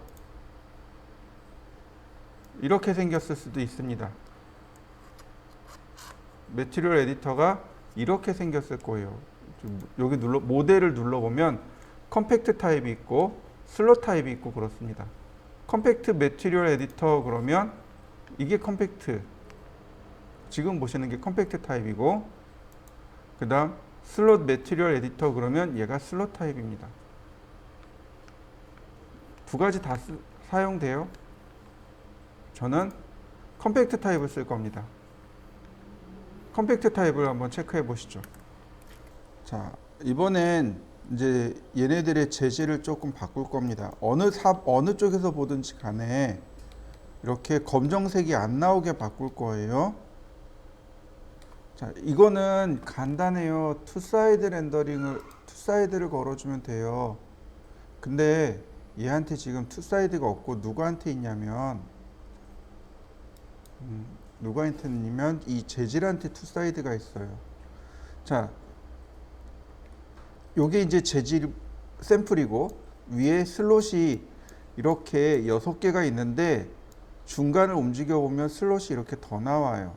이렇게 생겼을 수도 있습니다. 매티리얼 에디터가 이렇게 생겼을 거예요. 여기 모델을 눌러보면 컴팩트 타입이 있고 슬롯 타입이 있고 그렇습니다. 컴팩트 매티리얼 에디터 그러면 이게 컴팩트, 지금 보시는 게 컴팩트 타입이고, 그 다음 슬롯 매티리얼 에디터 그러면 얘가 슬롯 타입입니다. 두 가지 다 사용돼요. 저는 컴팩트 타입을 쓸 겁니다. 컴팩트 타입을 한번 체크해 보시죠. 자, 이번엔 이제 얘네들의 재질을 조금 바꿀 겁니다. 어느 쪽에서 보든지 간에 이렇게 검정색이 안 나오게 바꿀 거예요. 자, 이거는 간단해요. 투사이드를 걸어주면 돼요. 근데 얘한테 지금 투사이드가 없고 누구한테 있냐면 이 재질한테 투사이드가 있어요. 자, 요게 이제 재질 샘플이고 위에 슬롯이 이렇게 6개가 있는데 중간을 움직여 보면 슬롯이 이렇게 더 나와요.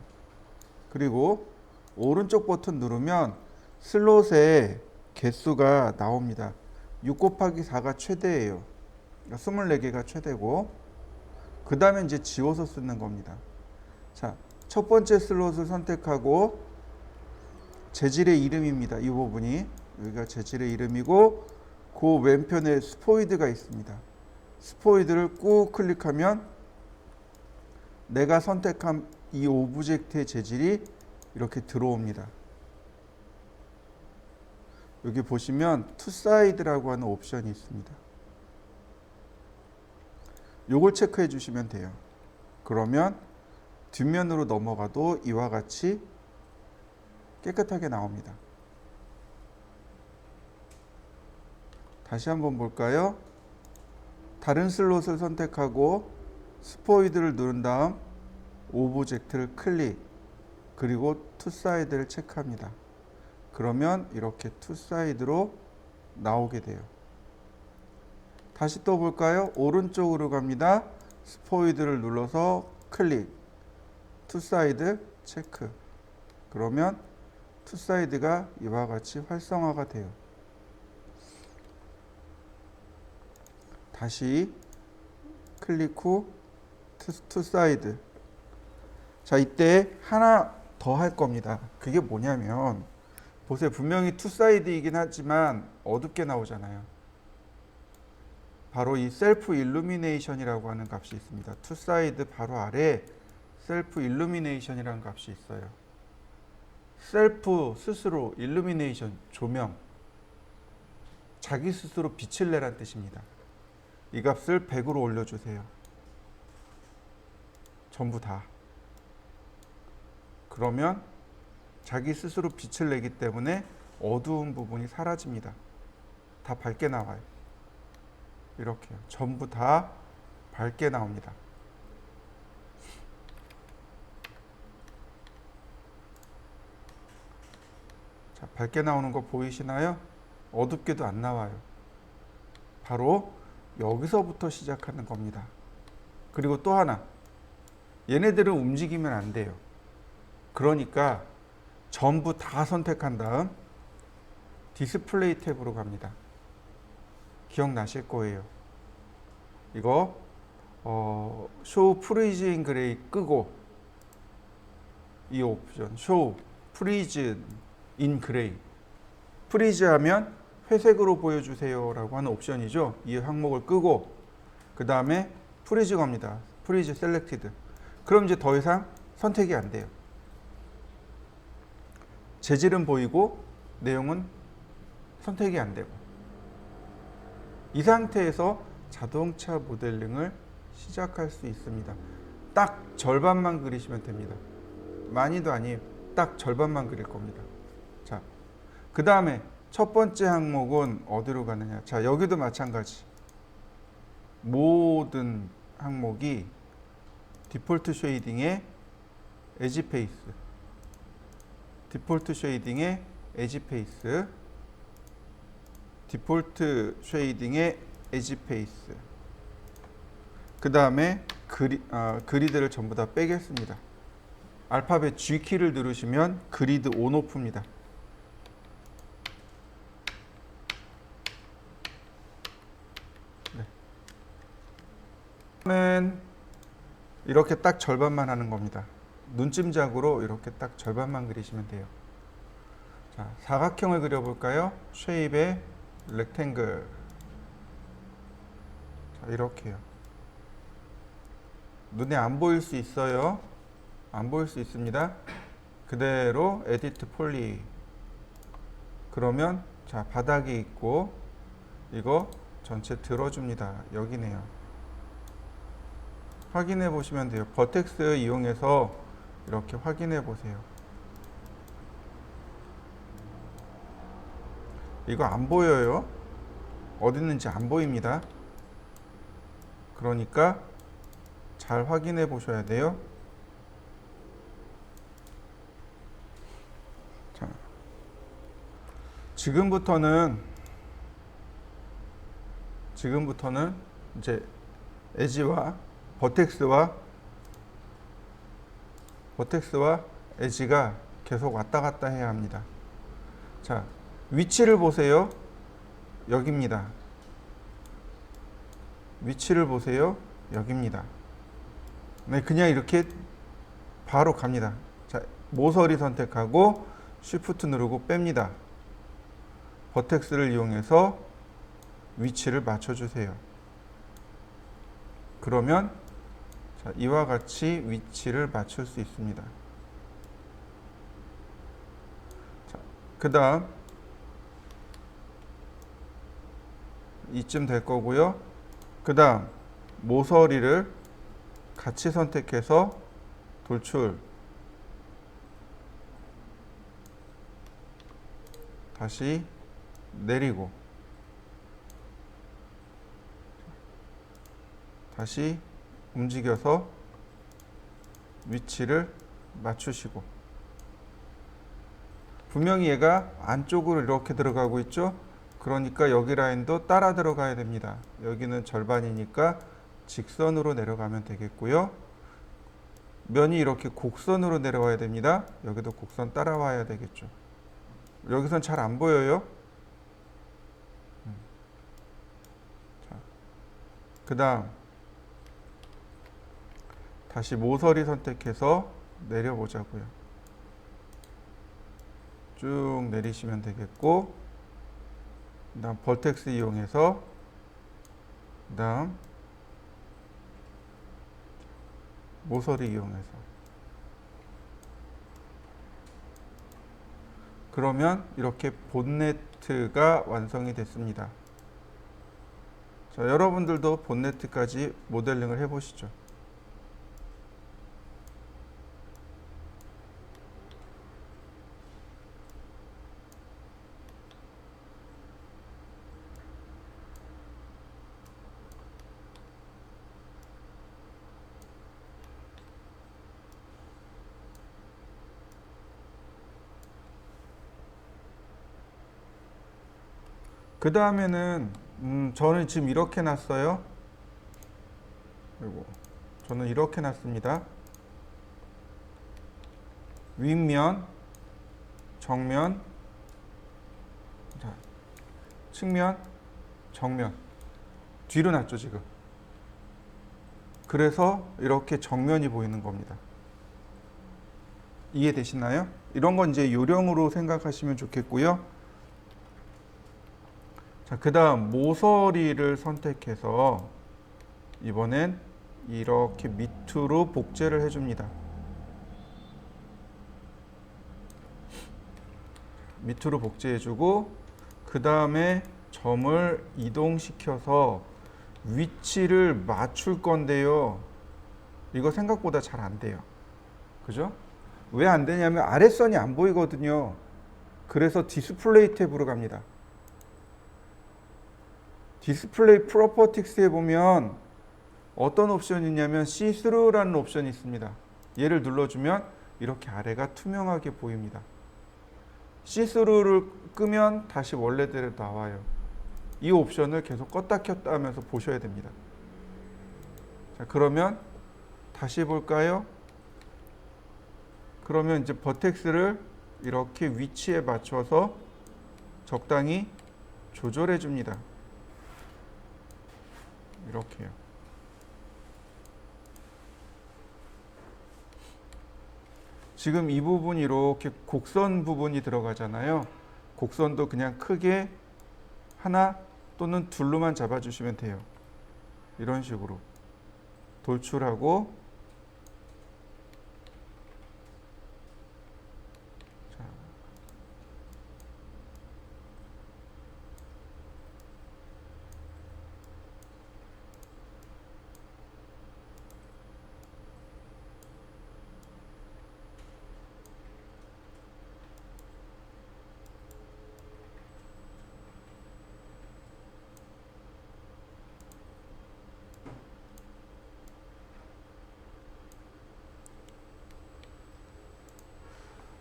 그리고 오른쪽 버튼 누르면 슬롯의 개수가 나옵니다. 6 곱하기 4가 최대예요. 24개가 최대고, 그 다음에 이제 지워서 쓰는 겁니다. 자, 첫 번째 슬롯을 선택하고 재질의 이름입니다. 이 부분이 여기가 재질의 이름이고, 그 왼편에 스포이드가 있습니다. 스포이드를 꾹 클릭하면 내가 선택한 이 오브젝트의 재질이 이렇게 들어옵니다. 여기 보시면 투사이드라고 하는 옵션이 있습니다. 요걸 체크해 주시면 돼요. 그러면 뒷면으로 넘어가도 이와 같이 깨끗하게 나옵니다. 다시 한번 볼까요? 다른 슬롯을 선택하고 스포이드를 누른 다음 오브젝트를 클릭, 그리고 투사이드를 체크합니다. 그러면 이렇게 투사이드로 나오게 돼요. 다시 또 볼까요? 오른쪽으로 갑니다. 스포이드를 눌러서 클릭, 투사이드 체크. 그러면 투사이드가 이와 같이 활성화가 돼요. 다시 클릭 후 투사이드. 자, 이때 하나 더 할 겁니다. 그게 뭐냐면 보세요. 분명히 투사이드이긴 하지만 어둡게 나오잖아요. 바로 이 셀프 일루미네이션이라고 하는 값이 있습니다. 투사이드 바로 아래 셀프 일루미네이션이라는 값이 있어요. 셀프 스스로, 일루미네이션 조명, 자기 스스로 빛을 내란 뜻입니다. 이 값을 100으로 올려주세요. 전부 다. 그러면 자기 스스로 빛을 내기 때문에 어두운 부분이 사라집니다. 다 밝게 나와요. 이렇게요. 전부 다 밝게 나옵니다. 자, 밝게 나오는 거 보이시나요? 어둡게도 안 나와요. 바로 여기서부터 시작하는 겁니다. 그리고 또 하나, 얘네들은 움직이면 안 돼요. 그러니까 전부 다 선택한 다음 디스플레이 탭으로 갑니다. 기억나실 거예요. 이거 쇼 프리즈 인 그레이 끄고 이 옵션 쇼 프리즈 인 그레이, 프리즈 하면 회색으로 보여주세요 라고 하는 옵션이죠. 이 항목을 끄고 그 다음에 프리즈 겁니다. 프리즈 셀렉티드. 그럼 이제 더 이상 선택이 안 돼요. 재질은 보이고 내용은 선택이 안 되고, 이 상태에서 자동차 모델링을 시작할 수 있습니다. 딱 절반만 그리시면 됩니다. 많이도 아니에요. 딱 절반만 그릴 겁니다. 자, 그 다음에 첫 번째 항목은 어디로 가느냐. 자, 여기도 마찬가지. 모든 항목이 디폴트 쉐이딩의 에지 페이스, 디폴트 쉐이딩의 에지 페이스, 디폴트 쉐이딩의 에지 페이스. 그 다음에 그리드를 전부 다 빼겠습니다. 알파벳 G키를 누르시면 그리드 온 오프입니다. 네. 이렇게 딱 절반만 하는 겁니다. 눈짐작으로 이렇게 딱 절반만 그리시면 돼요. 자, 사각형을 그려볼까요? 쉐입의 렉탱글. 자, 이렇게요. 눈에 안 보일 수 있어요. 안 보일 수 있습니다. 그대로 에디트 폴리. 그러면 자, 바닥이 있고 이거 전체 들어줍니다. 여기네요. 확인해 보시면 돼요. 버텍스 이용해서 이렇게 확인해 보세요. 이거 안 보여요. 어디 있는지 안 보입니다. 그러니까 잘 확인해 보셔야 돼요. 자, 지금부터는 이제 에지와 버텍스와 에지가 계속 왔다 갔다 해야 합니다. 자, 위치를 보세요. 여기입니다. 위치를 보세요. 여기입니다. 네, 그냥 이렇게 바로 갑니다. 자, 모서리 선택하고 쉬프트 누르고 뺍니다. 버텍스를 이용해서 위치를 맞춰주세요. 그러면 자, 이와 같이 위치를 맞출 수 있습니다. 자, 그 다음 이쯤 될 거고요. 그 다음 모서리를 같이 선택해서 돌출, 다시 내리고, 다시 움직여서 위치를 맞추시고, 분명히 얘가 안쪽으로 이렇게 들어가고 있죠. 그러니까 여기 라인도 따라 들어가야 됩니다. 여기는 절반이니까 직선으로 내려가면 되겠고요. 면이 이렇게 곡선으로 내려와야 됩니다. 여기도 곡선 따라와야 되겠죠. 여기선 잘 안 보여요. 자, 그 다음 다시 모서리 선택해서 내려보자고요. 쭉 내리시면 되겠고, 그 다음 벌텍스 이용해서, 그 다음 모서리 이용해서. 그러면 이렇게 본네트가 완성이 됐습니다. 자, 여러분들도 본네트까지 모델링을 해보시죠. 그 다음에는 저는 지금 이렇게 놨어요. 그리고 저는 이렇게 놨습니다. 윗면, 정면, 자, 측면, 정면. 뒤로 놨죠 지금. 그래서 이렇게 정면이 보이는 겁니다. 이해되시나요? 이런 건 이제 요령으로 생각하시면 좋겠고요. 자, 그 다음 모서리를 선택해서 이번엔 이렇게 밑으로 복제를 해줍니다. 밑으로 복제해주고 그 다음에 점을 이동시켜서 위치를 맞출 건데요. 이거 생각보다 잘 안 돼요. 그죠? 왜 안 되냐면 아랫선이 안 보이거든요. 그래서 디스플레이 탭으로 갑니다. 디스플레이 프로퍼티스에 보면 어떤 옵션이 있냐면 시스루라는 옵션이 있습니다. 얘를 눌러주면 이렇게 아래가 투명하게 보입니다. 시스루를 끄면 다시 원래대로 나와요. 이 옵션을 계속 껐다 켰다 하면서 보셔야 됩니다. 자, 그러면 다시 볼까요? 그러면 이제 버텍스를 이렇게 위치에 맞춰서 적당히 조절해 줍니다. 이렇게요. 지금 이 부분이 이렇게 곡선 부분이 들어가잖아요. 곡선도 그냥 크게 하나 또는 둘로만 잡아주시면 돼요. 이런 식으로 돌출하고 자,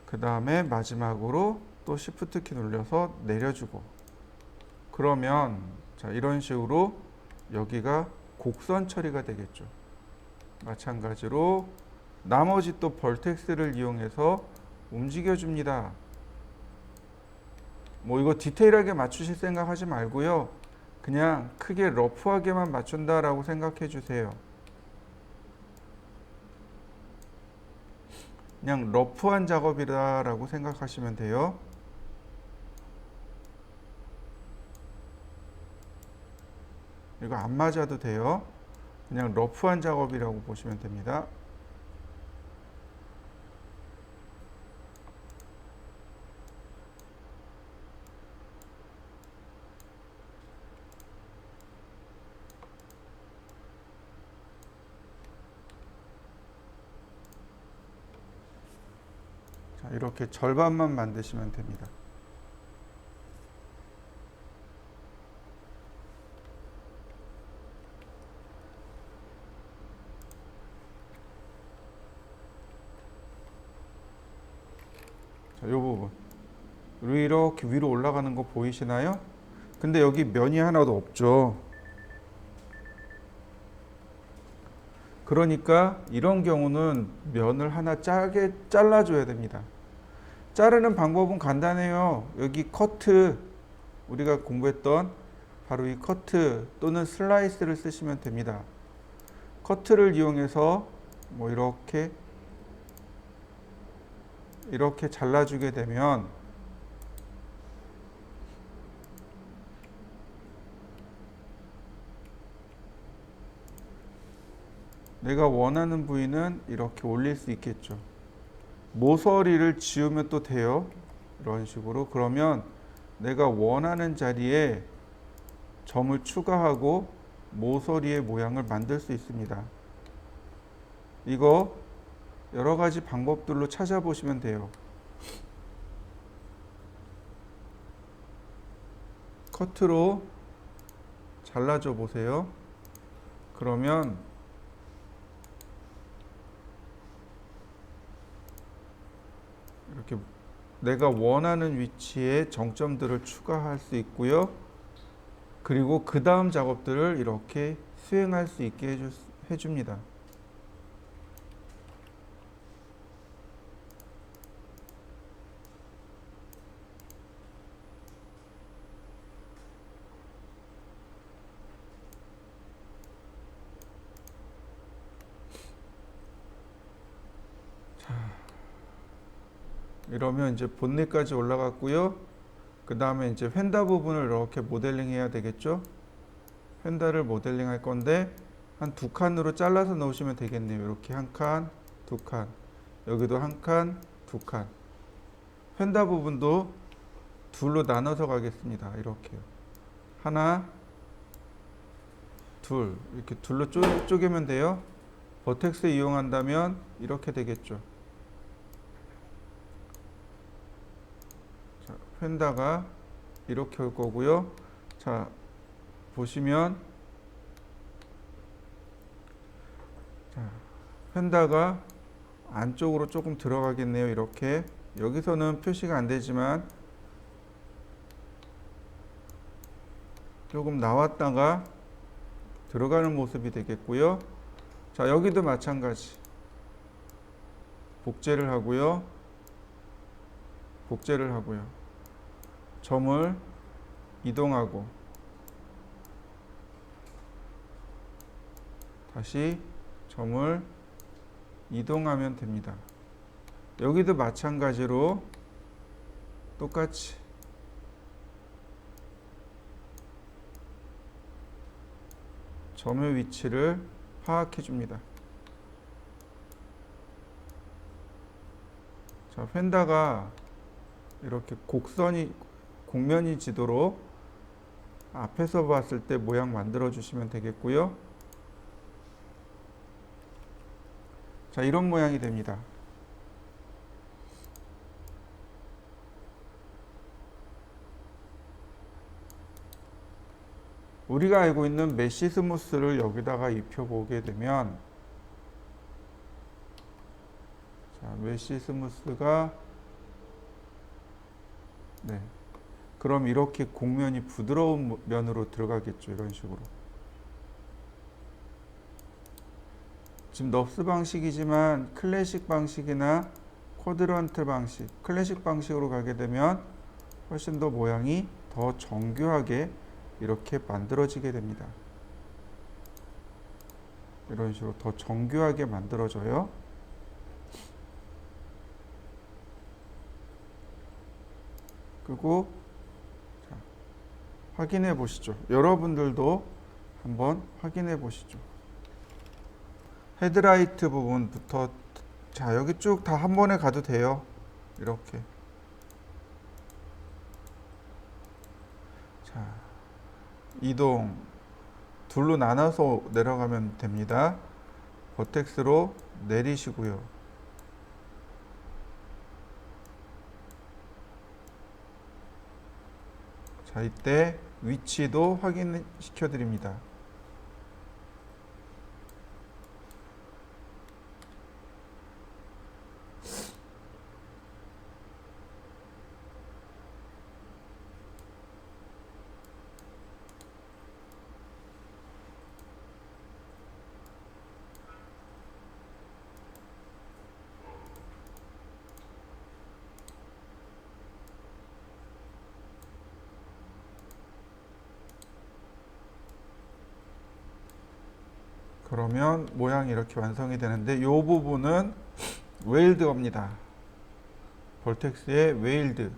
그 다음에 마지막으로 또 Shift 키 눌려서 내려주고 그러면 자, 이런 식으로 여기가 곡선 처리가 되겠죠. 마찬가지로 나머지 또 벌텍스를 이용해서 움직여 줍니다. 뭐 이거 디테일하게 맞추실 생각 하지 말고요. 그냥 크게 러프하게만 맞춘다라고 생각해 주세요. 그냥 러프한 작업이다라고 생각하시면 돼요. 이거 안 맞아도 돼요. 그냥 러프한 작업이라고 보시면 됩니다. 자, 이렇게 절반만 만드시면 됩니다. 자, 이 부분. 이렇게 위로 올라가는 거 보이시나요? 근데 여기 면이 하나도 없죠. 그러니까 이런 경우는 면을 하나 짜게 잘라줘야 됩니다. 자르는 방법은 간단해요. 여기 커트, 우리가 공부했던 바로 이 커트 또는 슬라이스를 쓰시면 됩니다. 커트를 이용해서 뭐 이렇게 잘라주게 되면 내가 원하는 부위는 이렇게 올릴 수 있겠죠. 모서리를 지우면 또 돼요. 이런 식으로. 그러면 내가 원하는 자리에 점을 추가하고 모서리의 모양을 만들 수 있습니다. 이거 여러 가지 방법들로 찾아보시면 돼요. 커트로 잘라줘 보세요. 그러면 이렇게 내가 원하는 위치에 정점들을 추가할 수 있고요. 그리고 그 다음 작업들을 이렇게 수행할 수 있게 해줍니다. 이러면 이제 본넷까지 올라갔고요. 그 다음에 이제 휀다 부분을 이렇게 모델링 해야 되겠죠. 휀다를 모델링 할 건데 한 두 칸으로 잘라서 넣으시면 되겠네요. 이렇게 한 칸, 두 칸, 여기도 한 칸, 두 칸. 휀다 부분도 둘로 나눠서 가겠습니다. 이렇게요. 하나, 둘, 이렇게 둘로 쪼개면 돼요. 버텍스 이용한다면 이렇게 되겠죠. 자, 휀다가 이렇게 올 거고요. 자, 보시면 자, 펜다가 안쪽으로 조금 들어가겠네요. 이렇게 여기서는 표시가 안 되지만 조금 나왔다가 들어가는 모습이 되겠고요. 자, 여기도 마찬가지 복제를 하고요. 점을 이동하고 다시 점을 이동하면 됩니다. 여기도 마찬가지로 똑같이 점의 위치를 파악해 줍니다. 자, 펜다가 이렇게 곡면이 지도록 앞에서 봤을 때 모양 만들어 주시면 되겠고요. 자, 이런 모양이 됩니다. 우리가 알고 있는 메쉬 스무스를 여기다가 입혀 보게 되면, 자, 메쉬 스무스가 네, 그럼 이렇게 곡면이 부드러운 면으로 들어가겠죠. 이런 식으로. 지금 넙스 방식이지만 클래식 방식이나 쿼드런트 방식, 클래식 방식으로 가게 되면 훨씬 더 모양이 더 정교하게 이렇게 만들어지게 됩니다. 이런 식으로 더 정교하게 만들어져요. 그리고 자, 확인해 보시죠. 여러분들도 한번 확인해 보시죠. 헤드라이트 부분부터, 자, 여기 쭉 다 한 번에 가도 돼요. 이렇게. 자, 이동 둘로 나눠서 내려가면 됩니다. 버텍스로 내리시고요. 자, 이때 위치도 확인시켜 드립니다. 그러면 모양이 이렇게 완성이 되는데, 이 부분은 웨일드입니다. 벌텍스의 웨일드.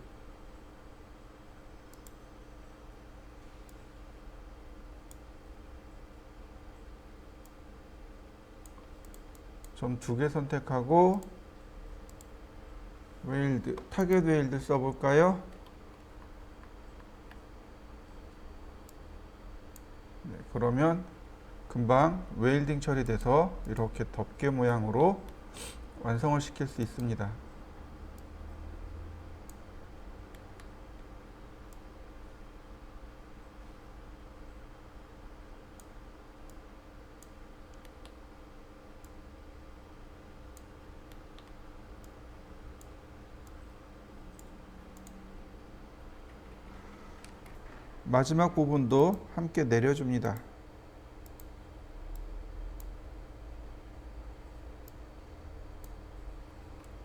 점 2개 선택하고 웨일드, 타겟 웨일드 써볼까요? 네, 그러면 금방 웨일딩 처리돼서 이렇게 덮개 모양으로 완성을 시킬 수 있습니다. 마지막 부분도 함께 내려줍니다.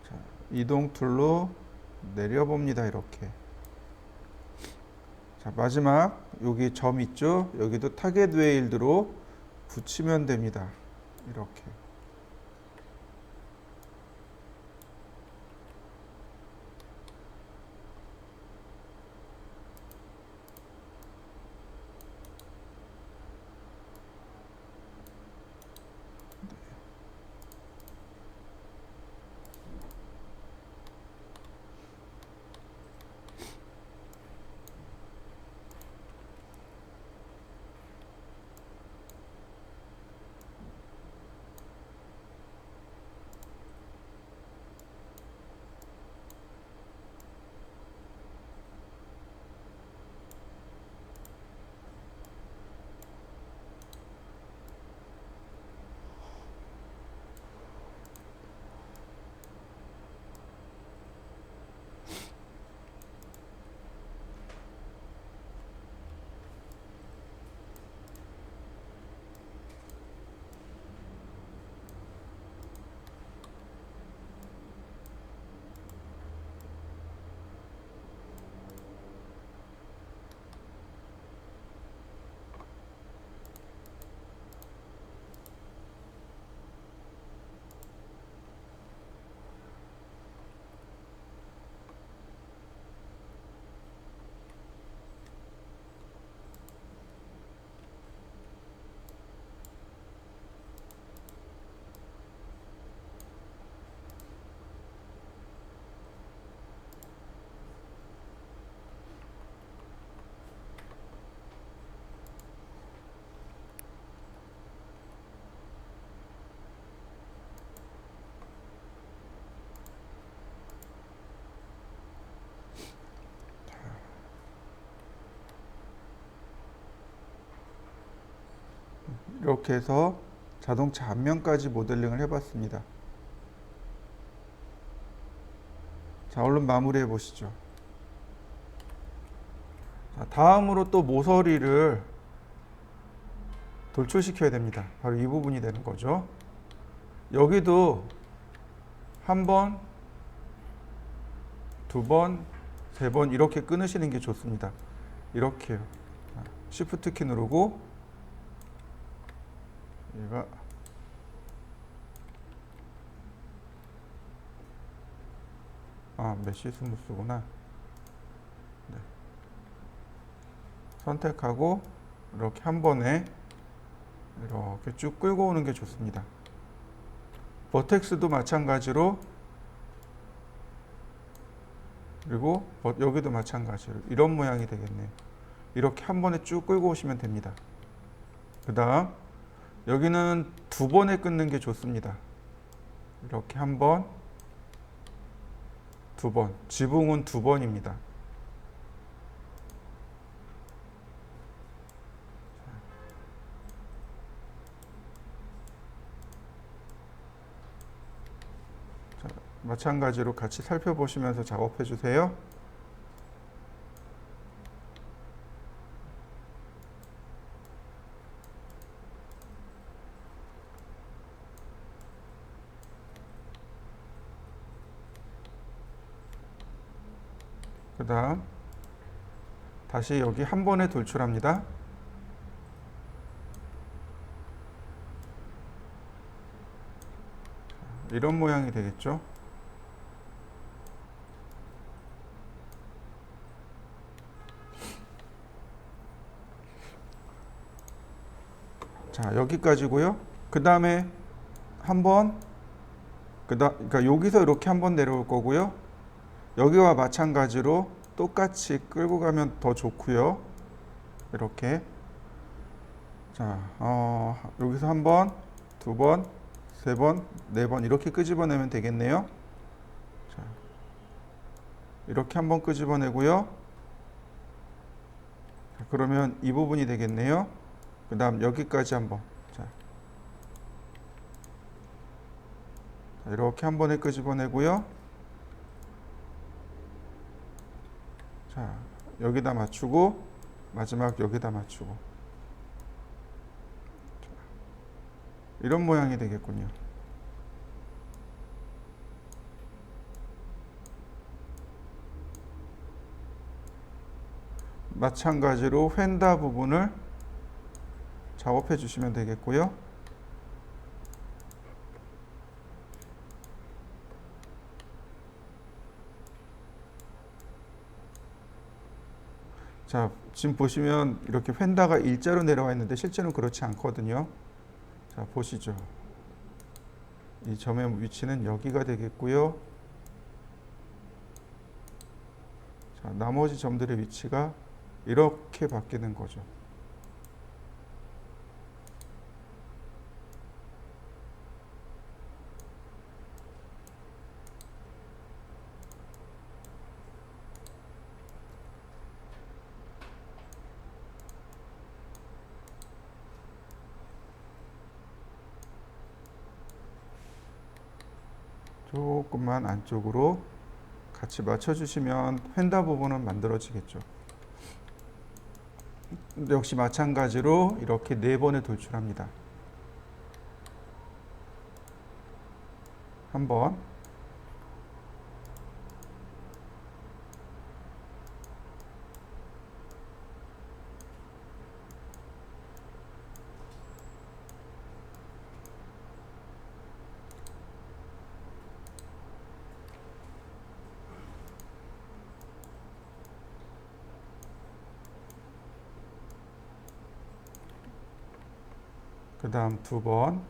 자, 이동 툴로 내려봅니다. 이렇게. 자, 마지막 여기 점 있죠? 여기도 타겟 웨일드로 붙이면 됩니다. 이렇게. 이렇게 해서 자동차 앞면까지 모델링을 해봤습니다. 자, 얼른 마무리해 보시죠. 자, 다음으로 또 모서리를 돌출시켜야 됩니다. 바로 이 부분이 되는 거죠. 여기도 한 번, 두 번, 세 번 이렇게 끊으시는 게 좋습니다. 이렇게요. Shift 키 누르고 얘가 메쉬 스무스구나. 네. 선택하고 이렇게 한 번에 이렇게 쭉 끌고 오는 게 좋습니다. 버텍스도 마찬가지로, 그리고 여기도 마찬가지로 이런 모양이 되겠네요. 이렇게 한 번에 쭉 끌고 오시면 됩니다. 그 다음 여기는 두 번에 끊는 게 좋습니다. 이렇게 한 번, 두 번. 지붕은 두 번입니다. 자, 마찬가지로 같이 살펴보시면서 작업해 주세요. 그 다음 다시 여기 한 번에 돌출합니다. 이런 모양이 되겠죠. 자, 여기까지고요. 그 다음에 한번 그러니까 여기서 이렇게 한번 내려올 거고요. 여기와 마찬가지로 똑같이 끌고 가면 더 좋고요. 이렇게. 자, 여기서 한 번, 두 번, 세 번, 네 번 이렇게 끄집어내면 되겠네요. 자, 이렇게 한번 끄집어내고요. 자, 그러면 이 부분이 되겠네요. 그 다음 여기까지 한번. 자, 이렇게 한 번에 끄집어내고요. 자, 여기다 맞추고 마지막 여기다 맞추고 이런 모양이 되겠군요. 마찬가지로 휀다 부분을 작업해 주시면 되겠고요. 자, 지금 보시면 이렇게 휀다가 일자로 내려와 있는데 실제로는 그렇지 않거든요. 자, 보시죠. 이 점의 위치는 여기가 되겠고요. 자, 나머지 점들의 위치가 이렇게 바뀌는 거죠. 조금만 안쪽으로 같이 맞춰주시면 휀다 부분은 만들어지겠죠. 역시 마찬가지로 이렇게 4번을 돌출합니다. 한 번, 그 다음 2번,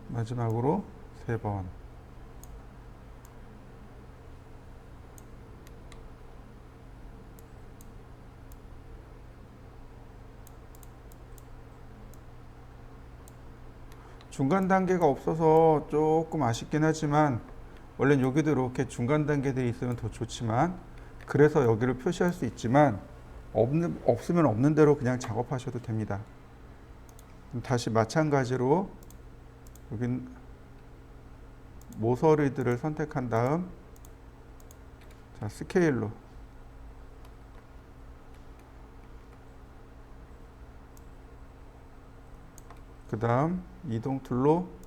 마지막으로 3번. 중간 단계가 없어서 조금 아쉽긴 하지만 원래 여기도 이렇게 중간 단계들이 있으면 더 좋지만 그래서 여기를 표시할 수 있지만 없으면 없는 대로 그냥 작업하셔도 됩니다. 다시 마찬가지로 여긴 모서리들을 선택한 다음 자, 스케일로 그 다음 이동 툴로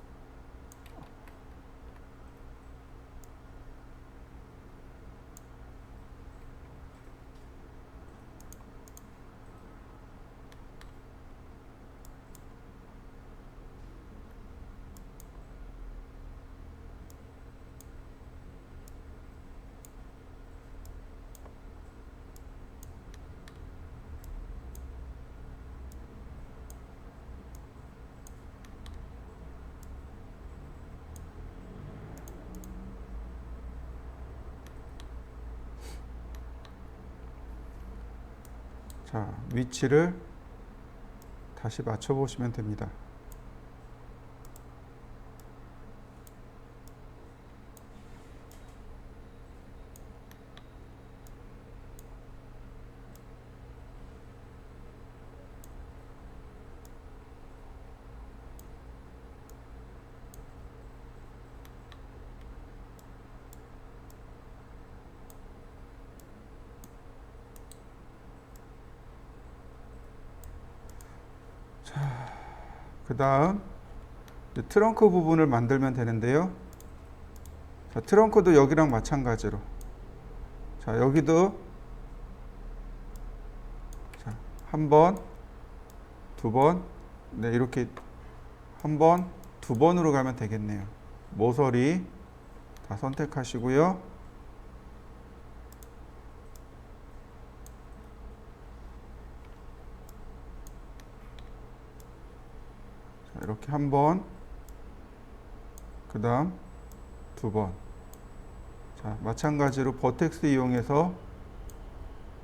자, 위치를 다시 맞춰 보시면 됩니다. 그 다음 트렁크 부분을 만들면 되는데요. 자, 트렁크도 여기랑 마찬가지로 자, 여기도 자, 한 번, 2번, 네, 이렇게 한 번, 2번으로 가면 되겠네요. 모서리 다 선택하시고요. 자, 이렇게 한 번, 그 다음 2번. 자, 마찬가지로 버텍스 이용해서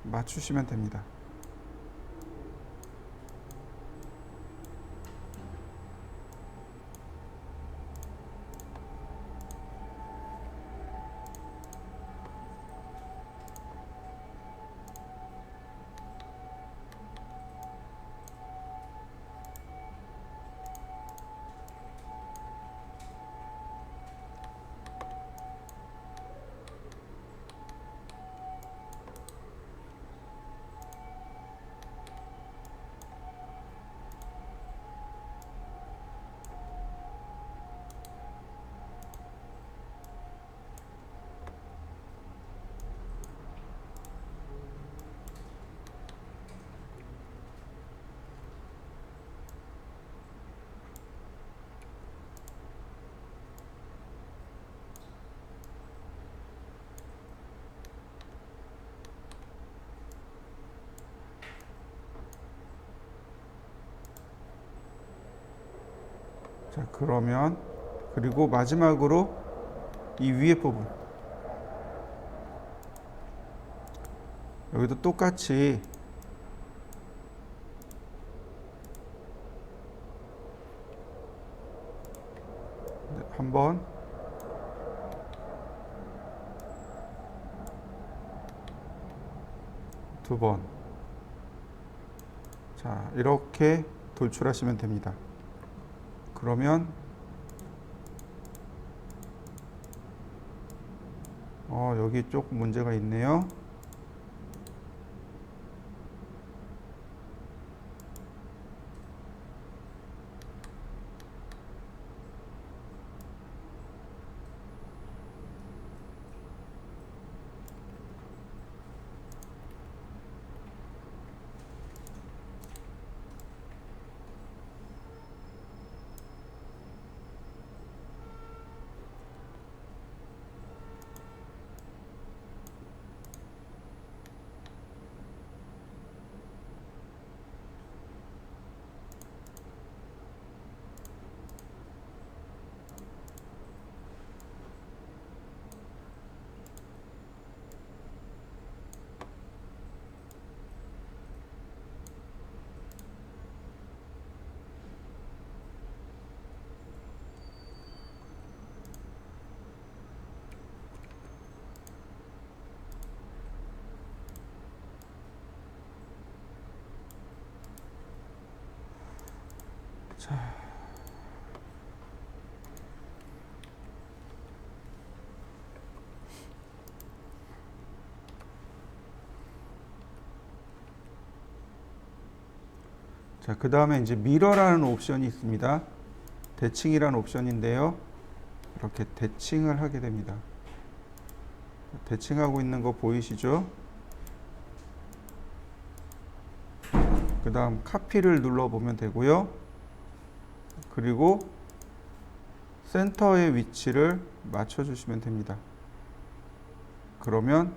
맞추시면 됩니다. 자, 그러면 그리고 마지막으로 이 위에 부분 여기도 똑같이 한 번, 두 번. 자, 이렇게 돌출하시면 됩니다. 그러면 여기 조금 문제가 있네요. 자, 그 다음에 이제 미러라는 옵션이 있습니다. 대칭이라는 옵션인데요. 이렇게 대칭을 하게 됩니다. 대칭하고 있는 거 보이시죠? 그 다음 카피를 눌러보면 되고요. 그리고 센터의 위치를 맞춰주시면 됩니다. 그러면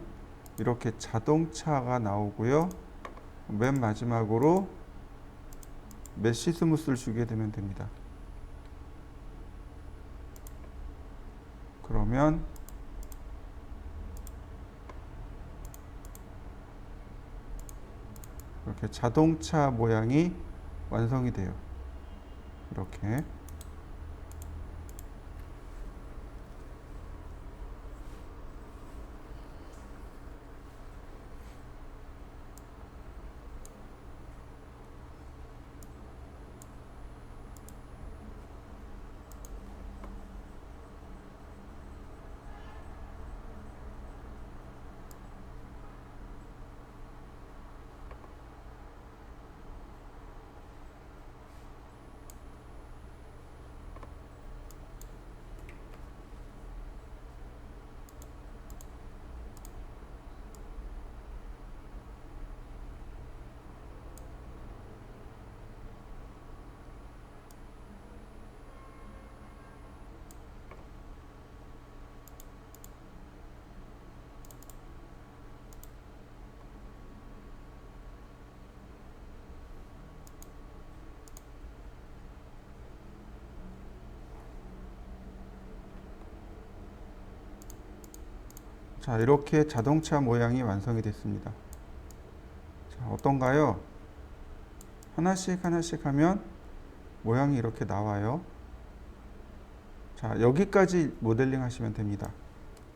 이렇게 자동차가 나오고요. 맨 마지막으로 메쉬 스무스를 주게 되면 됩니다. 그러면 이렇게 자동차 모양이 완성이 돼요. 이렇게. 자, 이렇게 자동차 모양이 완성이 됐습니다. 자, 어떤가요? 하나씩 하나씩 하면 모양이 이렇게 나와요. 자, 여기까지 모델링 하시면 됩니다.